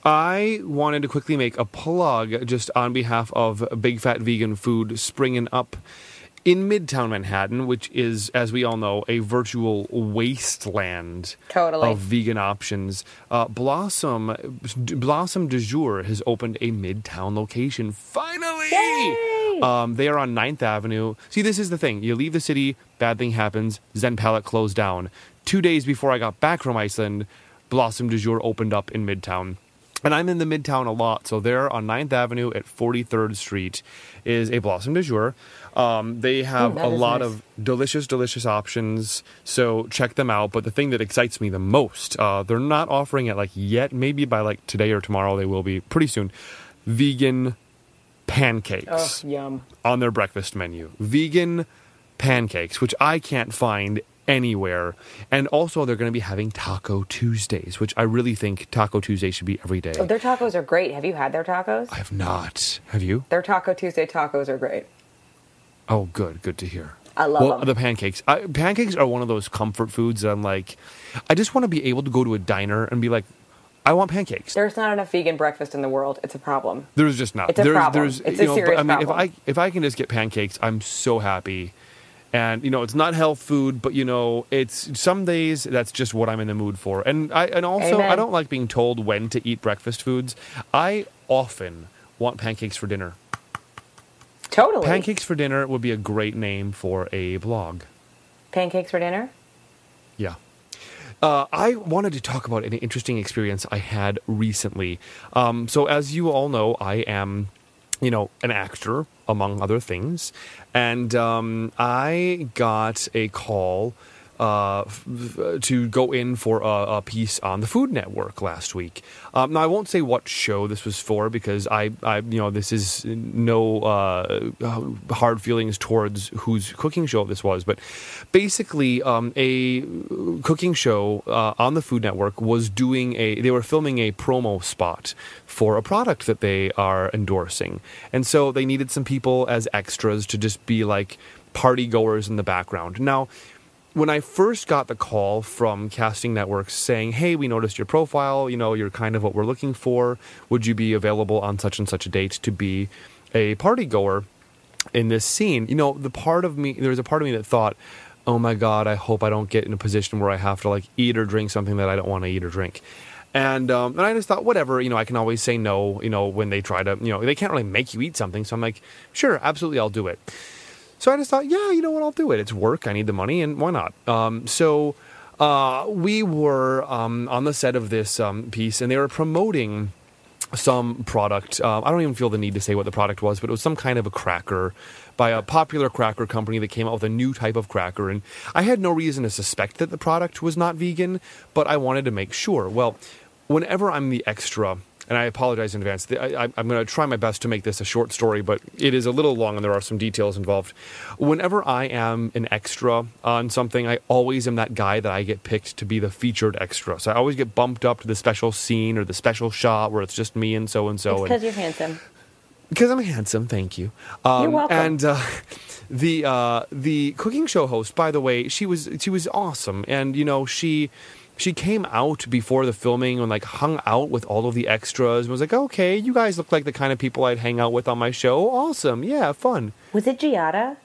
I wanted to quickly make a plug just on behalf of Big Fat Vegan Food springing up in Midtown Manhattan, which is, as we all know, a virtual wasteland of vegan options. Blossom du Jour has opened a Midtown location. Finally! Yay! They are on 9th Avenue. See, this is the thing. You leave the city, bad thing happens, Zen Palette closed down. 2 days before I got back from Iceland, Blossom du Jour opened up in Midtown. And I'm in the Midtown a lot, so there on 9th Avenue at 43rd Street is a Blossom du Jour. They have a lot of delicious, delicious options, so check them out. But the thing that excites me the most, they're not offering it like yet. Maybe by like today or tomorrow they will be, pretty soon. Vegan pancakes. Oh, yum. On their breakfast menu. Vegan pancakes, which I can't find anywhere. And also they're going to be having Taco Tuesdays, which I really think Taco Tuesday should be every day. Oh, their tacos are great. Have you had their tacos? I have not. Have you? Their Taco Tuesday tacos are great. Oh, good. Good to hear. I love them. The pancakes. Pancakes are one of those comfort foods that I'm like, I just want to be able to go to a diner and be like, I want pancakes. There's not enough vegan breakfast in the world. It's a problem. There's just not. It's a problem. It's a serious problem. If I can just get pancakes, I'm so happy. And it's not health food, but it's some days that's just what I'm in the mood for. And also Amen. I don't like being told when to eat breakfast foods. I often want pancakes for dinner. Totally. Pancakes for dinner would be a great name for a blog. Pancakes for dinner? Yeah. I wanted to talk about an interesting experience I had recently. So as you all know, I am, an actor, among other things. And I got a call to go in for a piece on the Food Network last week. Now, I won't say what show this was for because I this is no hard feelings towards whose cooking show this was, but basically a cooking show on the Food Network was they were filming a promo spot for a product that they are endorsing. And so they needed some people as extras to just be like party goers in the background. Now, when I first got the call from Casting Networks saying, hey, we noticed your profile, you're kind of what we're looking for. Would you be available on such and such a date to be a party goer in this scene? There was a part of me that thought, oh my God, I hope I don't get in a position where I have to like eat or drink something that I don't want to eat or drink. And I just thought, whatever, I can always say no, when they try to, they can't really make you eat something. So I'm like, sure, absolutely, I'll do it. So I just thought, yeah, you know what, I'll do it. It's work. I need the money, and why not? So we were on the set of this piece, and they were promoting some product. I don't even feel the need to say what the product was, but it was some kind of a cracker by a popular cracker company that came out with a new type of cracker. And I had no reason to suspect that the product was not vegan, but I wanted to make sure. Well, whenever I'm the extra, and I apologize in advance, I'm going to try my best to make this a short story, but it is a little long and there are some details involved. Whenever I am an extra on something, I always am that guy that I get picked to be the featured extra. So I always get bumped up to the special scene or the special shot where it's just me and so and so. It's because you're handsome. Because I'm handsome, thank you. You're welcome. And the cooking show host, by the way, she was awesome, and she came out before the filming and like hung out with all of the extras and was like, okay, you guys look like the kind of people I'd hang out with on my show. Awesome. Yeah, fun. Was it Giada?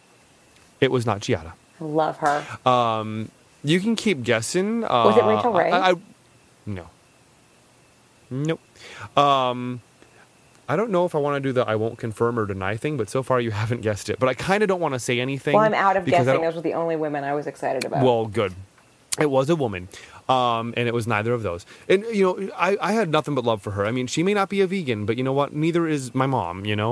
It was not Giada. I love her. You can keep guessing. Was it Rachel Ray? No. Nope. I don't know if I want to do the I won't confirm or deny thing, but so far you haven't guessed it. But I kind of don't want to say anything. Well, I'm out of guessing. Those were the only women I was excited about. Well, good. It was a woman. And it was neither of those. And, I had nothing but love for her. I mean, she may not be a vegan, but you know what? Neither is my mom, Yeah,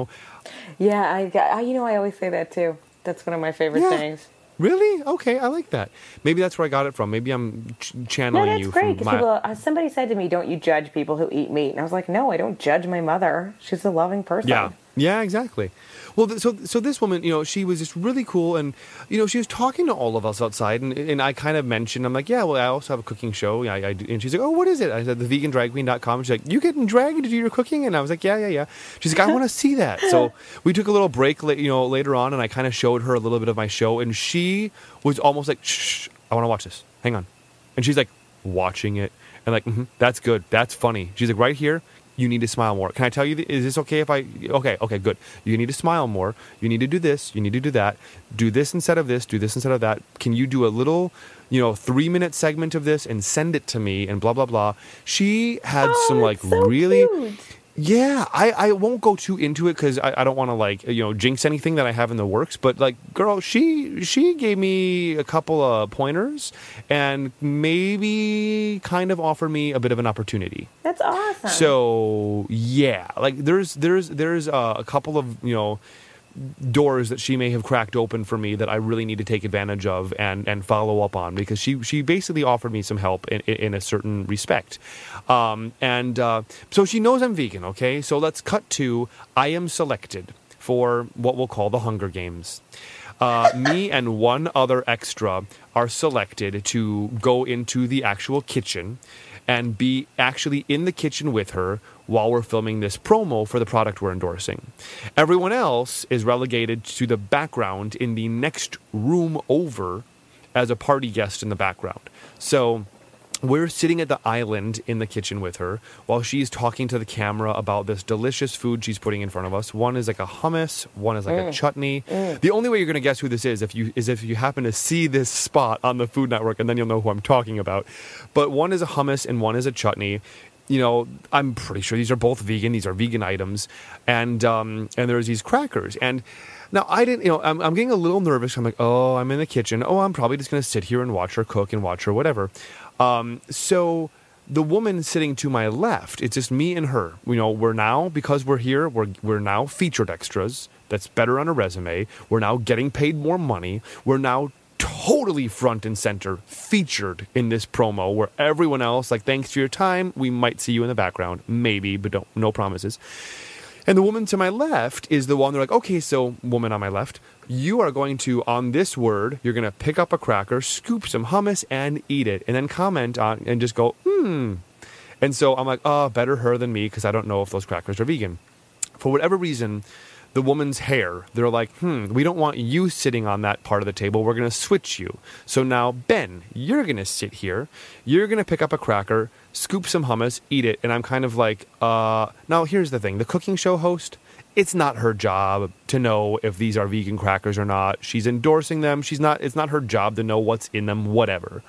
I always say that too. That's one of my favorite things. Really? Okay, I like that. Maybe that's where I got it from. Maybe I'm channeling you from great, because somebody said to me, don't you judge people who eat meat? And I was like, no, I don't judge my mother. She's a loving person. Yeah. Yeah, exactly. Well, so this woman, she was just really cool, and she was talking to all of us outside, and I kind of mentioned, I'm like, yeah, well, I also have a cooking show. Yeah, I do. And she's like, oh, what is it? I said, thevegandragqueen.com. She's like, you getting dragged to do your cooking? And I was like, yeah. She's like, I want to see that. So we took a little break, later on, and I kind of showed her a little bit of my show, and she was almost like, shh, I want to watch this. Hang on. And she's like, watching it, and like, that's good. That's funny. She's like, right here. You need to smile more. Can I tell you, is this okay if I... Okay, good. You need to smile more. You need to do this. You need to do that. Do this instead of this. Do this instead of that. Can you do a little, 3-minute segment of this and send it to me and blah, blah, blah. She had some, so really... cute. Yeah, I won't go too into it because I don't want to jinx anything that I have in the works. But girl, she gave me a couple of pointers and maybe kind of offered me a bit of an opportunity. That's awesome. So yeah, there's a couple of doors that she may have cracked open for me that I really need to take advantage of and follow up on, because she basically offered me some help in a certain respect. So she knows I'm vegan, okay? So let's cut to, I am selected for what we'll call the Hunger Games. Me and one other extra are selected to go into the actual kitchen and be actually in the kitchen with her while we're filming this promo for the product we're endorsing. Everyone else is relegated to the background in the next room over as a party guest in the background. So we're sitting at the island in the kitchen with her while she's talking to the camera about this delicious food she's putting in front of us. One is like a hummus, one is like a chutney. The only way you're going to guess who this is if you happen to see this spot on the Food Network, and then you'll know who I'm talking about. But one is a hummus and one is a chutney. I'm pretty sure these are both vegan. These are vegan items. And there's these crackers. And now I didn't, I'm getting a little nervous. I'm like, oh, I'm in the kitchen. Oh, I'm probably just going to sit here and watch her cook and watch her whatever. So the woman sitting to my left, it's just me and her. We're now, because we're here, we're now featured extras. That's better on a resume. We're now getting paid more money. We're now totally front and center, featured in this promo, where everyone else, thanks for your time, we might see you in the background, maybe, but no promises. And the woman to my left is the one, they're like, okay, so woman on my left, you are going to, on this word, you're going to pick up a cracker, scoop some hummus, and eat it, and then comment on, and just go, And so I'm like, oh, better her than me, because I don't know if those crackers are vegan. For whatever reason, the woman's hair, they're like, we don't want you sitting on that part of the table. We're going to switch you. So now, Ben, you're going to sit here. You're going to pick up a cracker, scoop some hummus, eat it. And I'm kind of like, now here's the thing. The cooking show host, it's not her job to know if these are vegan crackers or not. She's endorsing them. It's not her job to know what's in them, whatever.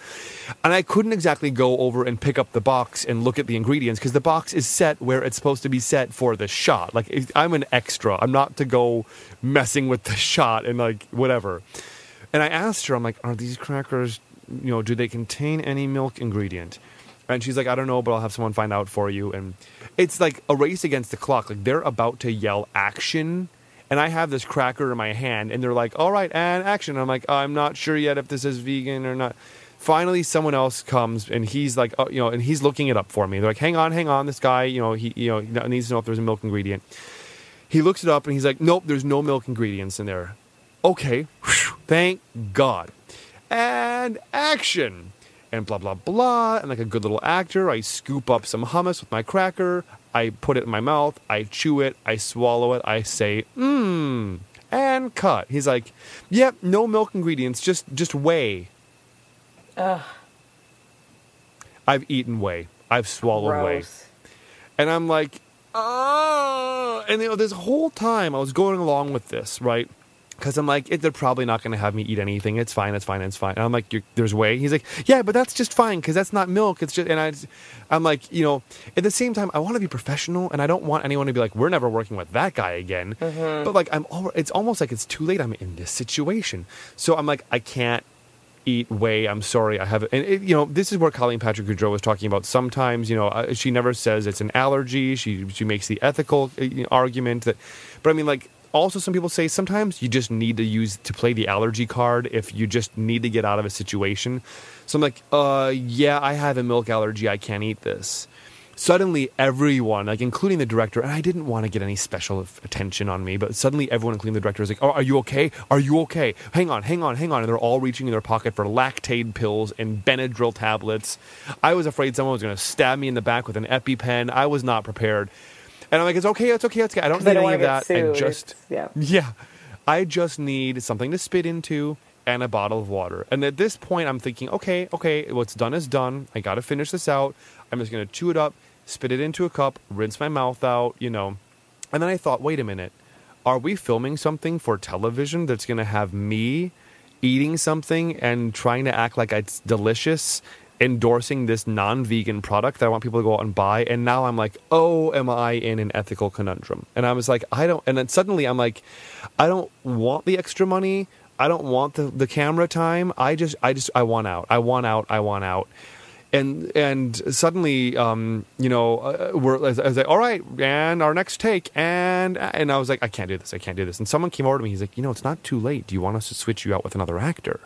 And I couldn't exactly go over and pick up the box and look at the ingredients, because the box is set where it's supposed to be set for the shot. I'm an extra. I'm not to go messing with the shot and whatever. And I asked her, I'm like, are these crackers, do they contain any milk ingredient? And she's like, I don't know, but I'll have someone find out for you. And it's like a race against the clock. They're about to yell action, and I have this cracker in my hand, and they're like, all right, and action. And I'm like, I'm not sure yet if this is vegan or not. Finally, someone else comes, and he's like, and he's looking it up for me. They're like, hang on, this guy, he needs to know if there's a milk ingredient. He looks it up, and he's like, nope, there's no milk ingredients in there. Okay, thank God. And action. And blah, blah, blah. And like a good little actor, I scoop up some hummus with my cracker. I put it in my mouth. I chew it. I swallow it. I say, and cut. He's like, yep, no milk ingredients, just whey. Ugh. I've eaten whey. I've swallowed whey. And I'm like, and this whole time I was going along with this, right? Because I'm like, they're probably not going to have me eat anything. It's fine. And I'm like, there's whey. He's like, yeah, but that's just fine, because that's not milk. It's just, and I'm like, at the same time, I want to be professional, and I don't want anyone to be like, we're never working with that guy again. Mm-hmm. But it's almost like it's too late. I'm in this situation. So I'm like, I can't eat whey. I'm sorry. I have it. And this is where Colleen Patrick Goudreau was talking about. Sometimes, she never says it's an allergy. She makes the ethical argument that, but I mean, also, some people say sometimes you just need to play the allergy card if you just need to get out of a situation. So I'm like, yeah, I have a milk allergy. I can't eat this. suddenly everyone, like including the director, and I didn't want to get any special attention on me, but suddenly everyone, including the director, is like, "Oh, are you okay? Are you okay? Hang on, hang on, hang on." And they're all reaching in their pocket for Lactaid pills and Benadryl tablets. I was afraid someone was going to stab me in the back with an EpiPen. I was not prepared. And I'm like, it's okay, it's okay, it's okay. I don't need any of that. I just need something to spit into and a bottle of water. And at this point, I'm thinking, okay, what's done is done. I got to finish this out. I'm just going to chew it up, spit it into a cup, rinse my mouth out, you know. And then I thought, wait a minute. Are we filming something for television that's going to have me eating something and trying to act like it's delicious, endorsing this non-vegan product that I want people to go out and buy? And now I'm like, oh, am I in an ethical conundrum? And I was like, and then suddenly I'm like, I don't want the extra money. I don't want the camera time. I want out. I want out. And suddenly, I was like, all right, and our next take. And I was like, I can't do this. And someone came over to me. He's like, it's not too late. Do you want us to switch you out with another actor?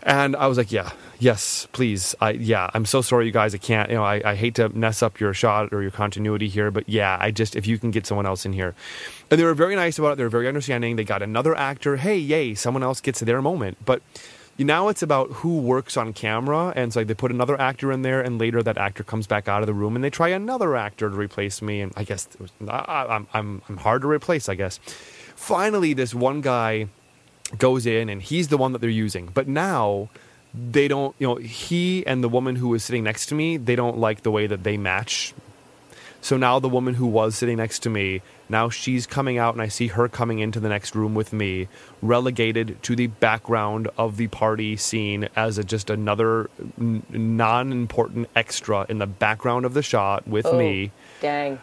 And I was like, yes, please. I'm so sorry, you guys. I can't, I hate to mess up your shot or your continuity here, but if you can get someone else in here. And they were very nice about it. They were very understanding. They got another actor. Hey, yay, someone else gets their moment. But now it's about who works on camera. And so they put another actor in there, and later that actor comes back out of the room and they try another actor to replace me. And I guess I'm hard to replace, I guess. Finally, this one guy goes in and he's the one that they're using. But now they don't, he and the woman who was sitting next to me, they don't like the way that they match. So now the woman who was sitting next to me, now she's coming out and I see her coming into the next room with me, relegated to the background of the party scene as just another non-important extra in the background of the shot with me. Dang.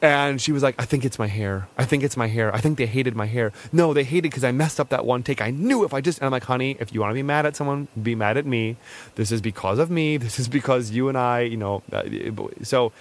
And she was like, I think it's my hair. I think they hated my hair. No, they hated because I messed up that one take. I knew if I just... And I'm like, honey, if you want to be mad at someone, be mad at me. This is because of me. This is because you and I, So,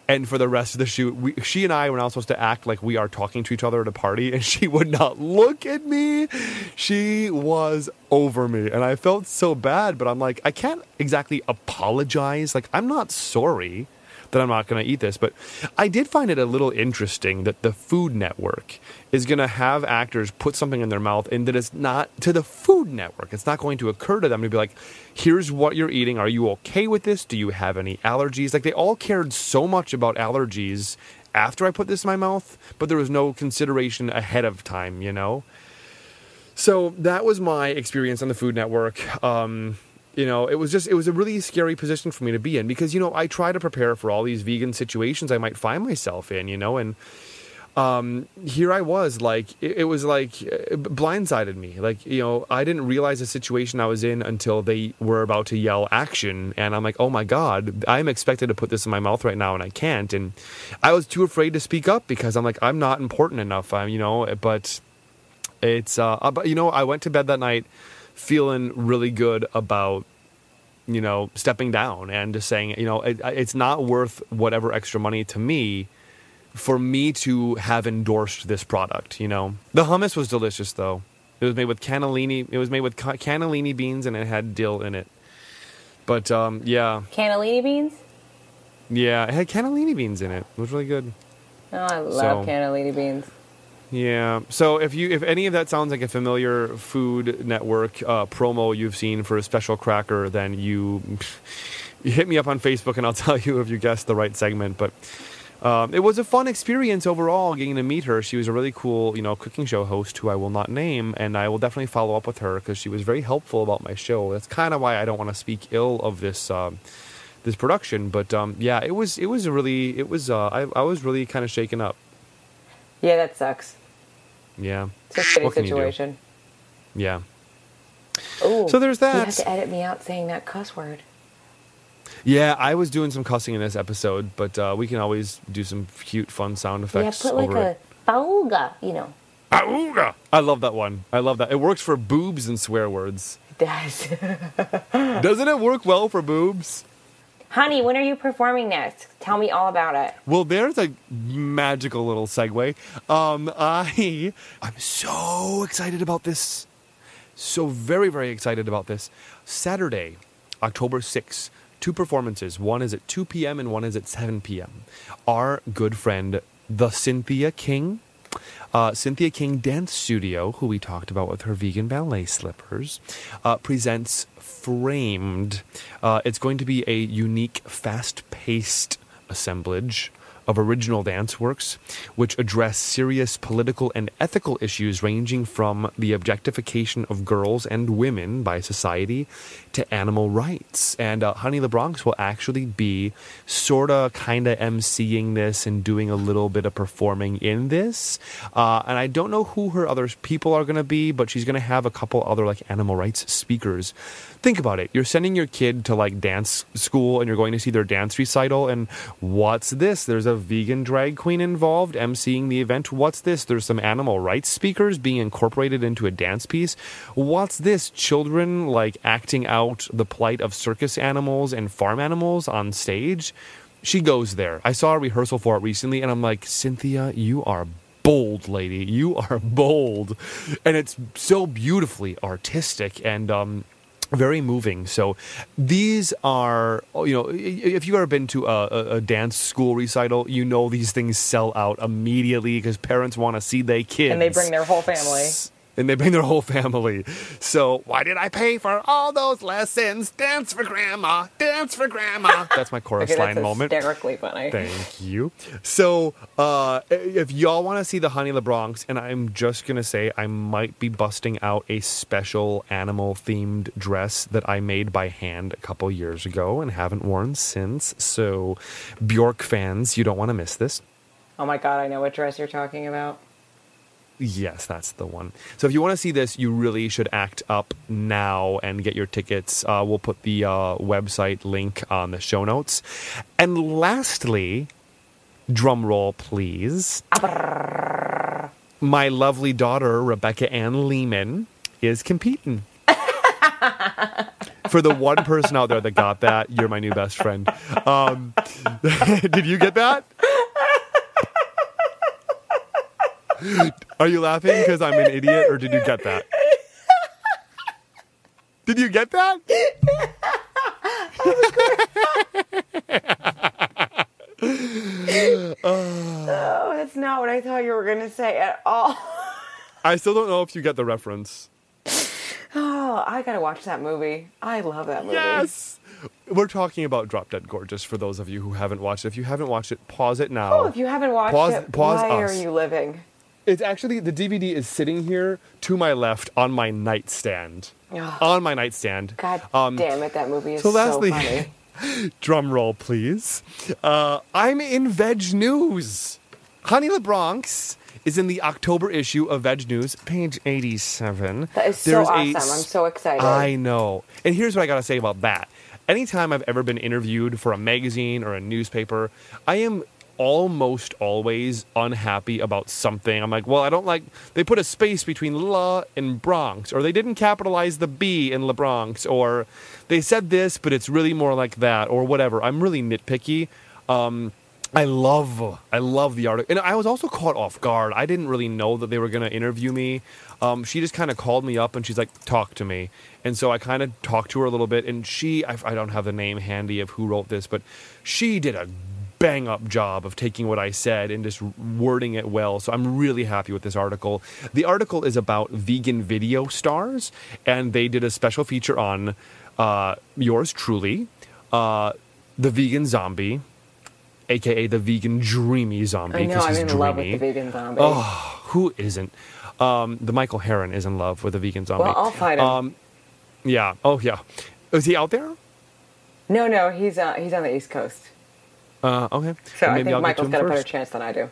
and for the rest of the shoot, she and I were not supposed to act like we are talking to each other at a party. And she would not look at me. She was over me. And I felt so bad. But I'm like, I can't exactly apologize. Like, I'm not sorry that I'm not going to eat this. But I did find it a little interesting that the Food Network is going to have actors put something in their mouth and that it's not to the Food Network. It's not going to occur to them to be like, here's what you're eating. Are you okay with this? Do you have any allergies? Like, they all cared so much about allergies after I put this in my mouth, but there was no consideration ahead of time, So that was my experience on the Food Network. It was a really scary position for me to be in because, I try to prepare for all these vegan situations I might find myself in, and here I was, like, it was like blindsided me. Like, I didn't realize the situation I was in until they were about to yell action. And I'm like, oh my God, I'm expected to put this in my mouth right now and I can't. And I was too afraid to speak up because I'm like, I'm not important enough, but it's, I went to bed that night feeling really good about, stepping down and just saying, it's not worth whatever extra money to me for me to have endorsed this product, The hummus was delicious, though. It was made with cannellini. It was made with cannellini beans, and it had dill in it. But, yeah. Cannellini beans? Yeah, it had cannellini beans in it. It was really good. Oh, I love cannellini beans. Yeah. So if any of that sounds like a familiar Food Network promo you've seen for a special cracker, then you hit me up on Facebook and I'll tell you if you guessed the right segment. But it was a fun experience overall getting to meet her. She was a really cool, cooking show host who I will not name, and I will definitely follow up with her because she was very helpful about my show. That's kind of why I don't want to speak ill of this this production. But I was really kind of shaken up. Yeah, that sucks. Yeah. It's a shitty situation. Yeah. Ooh, so there's that. You have to edit me out saying that cuss word. Yeah, I was doing some cussing in this episode, but we can always do some cute, fun sound effects. Yeah, put like a bauga, Bauga! I love that one. I love that. It works for boobs and swear words. It does. Doesn't it work well for boobs? Honey, when are you performing next? Tell me all about it. Well, there's a magical little segue. I'm so excited about this. So very, very excited about this. Saturday, October 6th, two performances. One is at 2 p.m. and one is at 7 p.m. Our good friend, the Cynthia King Dance Studio, who we talked about with her vegan ballet slippers, presents Framed. It's going to be a unique, fast-paced assemblage of original dance works which address serious political and ethical issues ranging from the objectification of girls and women by society to animal rights. And Honey LaBronx will actually be sorta kinda emceeing this and doing a little bit of performing in this. And I don't know who her other people are gonna be, but she's gonna have a couple other like animal rights speakers. Think about it. You're sending your kid to like dance school and you're going to see their dance recital, and what's this? There's a vegan drag queen involved emceeing the event. What's this? There's some animal rights speakers being incorporated into a dance piece. What's this? Children like acting out the plight of circus animals and farm animals on stage. She goes there. I saw a rehearsal for it recently and I'm like, Cynthia, you are bold, lady. You are bold. And it's so beautifully artistic and very moving. So these are, you know, if you've ever been to a dance school recital, you know these things sell out immediately because parents want to see their kids. And they bring their whole family. And they bring their whole family. So why did I pay for all those lessons? Dance for grandma. Dance for grandma. That's my chorus line moment. Hysterically funny. Thank you. So if y'all want to see the Honey LaBronx, and I'm just going to say I might be busting out a special animal-themed dress that I made by hand a couple years ago and haven't worn since. So Bjork fans, you don't want to miss this. Oh my God, I know what dress you're talking about. Yes, that's the one. So if you want to see this, you really should act up now and get your tickets. We'll put the website link on the show notes. And lastly, drum roll, please. My lovely daughter, Rebecca Ann Lehman, is competing. For the one person out there that got that, you're my new best friend. Did you get that? Are you laughing because I'm an idiot, or did you get that? Did you get that? Oh, that's not what I thought you were going to say at all. I still don't know if you get the reference. Oh, I got to watch that movie. I love that movie. Yes! We're talking about Drop Dead Gorgeous for those of you who haven't watched it. If you haven't watched it, pause it now. Oh, if you haven't watched it, pause why us. are you living? It's actually, the DVD is sitting here to my left on my nightstand. Oh. On my nightstand. God damn it, that movie is so so lastly, funny. Drum roll, please. I'm in Veg News. Honey LaBronx is in the October issue of Veg News, page 87. That is so awesome. I'm so excited. I know. And here's what I got to say about that. Anytime I've ever been interviewed for a magazine or a newspaper, I am almost always unhappy about something. I'm like, well, I don't like, they put a space between La and Bronx, or they didn't capitalize the B in LaBronx, or they said this, but it's really more like that, or whatever. I'm really nitpicky. I love the article. And I was also caught off guard. I didn't really know that they were going to interview me. She just kind of called me up and she's like, talk to me. And so I kind of talked to her a little bit, and I don't have the name handy of who wrote this, but she did a bang up job of taking what I said and just wording it well. So I'm really happy with this article. The article is about vegan video stars, and they did a special feature on yours truly, the vegan zombie, aka the vegan dreamy zombie. I know, I'm in love with the vegan zombie. Oh, who isn't? The Michael Herron is in love with the vegan zombie. Well, I'll fight him. Yeah. Oh, yeah. Is he out there? No, he's on the East Coast. Okay. So Well, I think I'll Michael's get to got him a better first. chance than I do.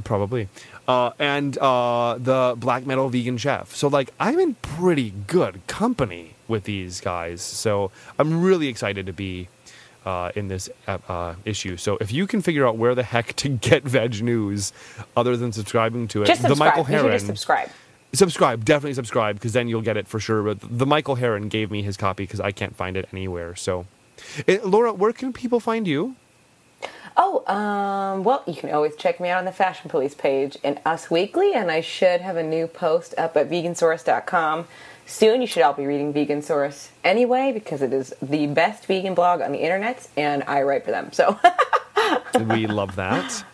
Probably. And the black metal vegan chef. So, like, I'm in pretty good company with these guys. So I'm really excited to be in this issue. So if you can figure out where the heck to get Veg News other than subscribing to it, Just subscribe. the Michael You should Herron. just subscribe. Subscribe, definitely subscribe, because then you'll get it for sure. But the Michael Herron gave me his copy because I can't find it anywhere. So, Laura, where can people find you? Well, you can always check me out on the Fashion Police page and Us Weekly, and I should have a new post up at vegansaurus.com soon. You should all be reading Vegansaurus anyway, because it is the best vegan blog on the internet, and I write for them, so... We love that.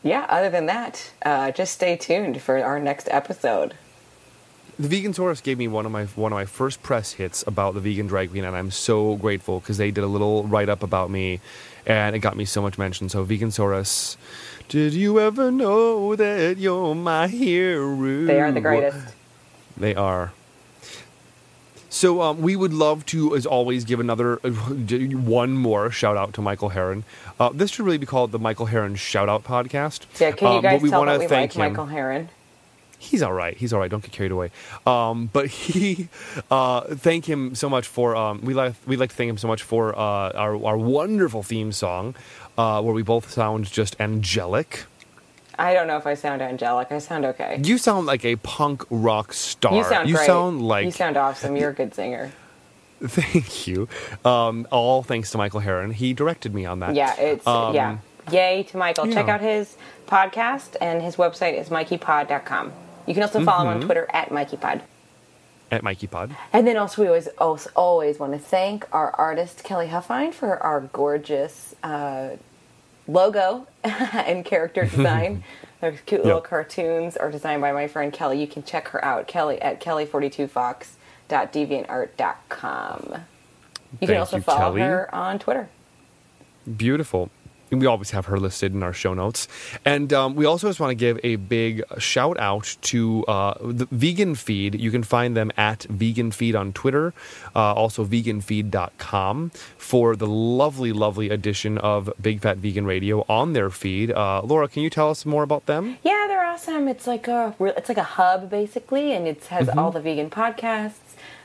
Yeah, other than that, just stay tuned for our next episode. The Vegansaurus gave me one of my first press hits about the vegan drag queen, and I'm so grateful because they did a little write-up about me, and it got me so much mention. So Vegansaurus, did you ever know that you're my hero? They are the greatest. They are. So we would love to, as always, give one more shout-out to Michael Heron. This should really be called the Michael Heron Shout-Out Podcast. Yeah, can you guys tell that we like him. Michael Heron? He's all right. Don't get carried away. But thank him so much for. We'd like to thank him so much for our wonderful theme song, where we both sound just angelic. I don't know if I sound angelic. I sound okay. You sound like a punk rock star. You sound great. You sound awesome. You're a good singer. Thank you. All thanks to Michael Heron. He directed me on that. Yeah, it's yeah. Yay to Michael. Yeah. Check out his podcast, and his website is mikeypod.com. You can also follow him on Twitter at mikeypod. At mikeypod. And then also we always want to thank our artist Kelly Huffine for our gorgeous logo and character design. Those cute little cartoons are designed by my friend Kelly. You can check her out, Kelly, at kelly42fox.deviantart.com. You can also follow Kelly. her on Twitter. Beautiful. And we always have her listed in our show notes. And we also just want to give a big shout out to the Vegan Feed. You can find them at Vegan Feed on Twitter, also veganfeed.com, for the lovely, lovely addition of Big Fat Vegan Radio on their feed. Laura, can you tell us more about them? Yeah, they're awesome. It's like a hub, basically, and it has all the vegan podcasts.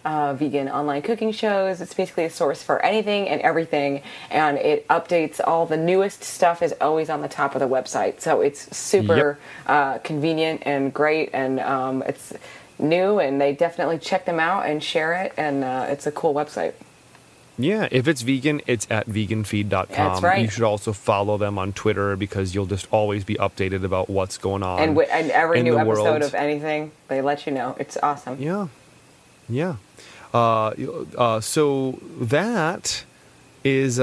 Vegan online cooking shows. It's basically a source for anything and everything, and it updates all the newest stuff is always on the top of the website. So it's super convenient and great, and it's new, and they definitely check them out and share it, and it's a cool website. Yeah, if it's vegan, it's at veganfeed.com. That's right. You should also follow them on Twitter because you'll just always be updated about what's going on. And every new episode world. of anything, they let you know. It's awesome. Yeah. Yeah. So that is,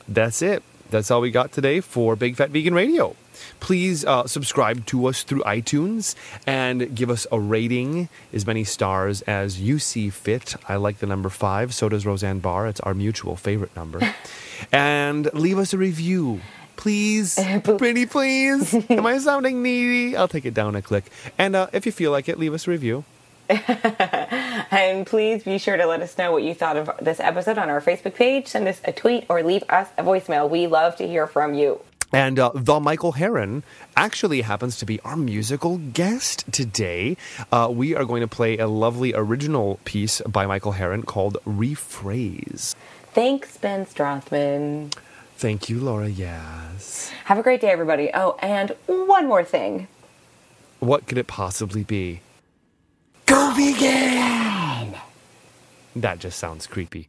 that's it. That's all we got today for Big Fat Vegan Radio. Please subscribe to us through iTunes and give us a rating, as many stars as you see fit. I like the number 5. So does Roseanne Barr. It's our mutual favorite number. And leave us a review. Please. Pretty please. Am I sounding needy? I'll take it down a click. And if you feel like it, leave us a review. And please be sure to let us know what you thought of this episode on our Facebook page. Send us a tweet or leave us a voicemail. We love to hear from you. And the Michael Heron actually happens to be our musical guest today. We are going to play a lovely original piece by Michael Heron called Rephrase. Thanks, Ben Strothman. Thank you, Laura. Yes. Have a great day, everybody. Oh, and one more thing. What could it possibly be? Go vegan! That just sounds creepy.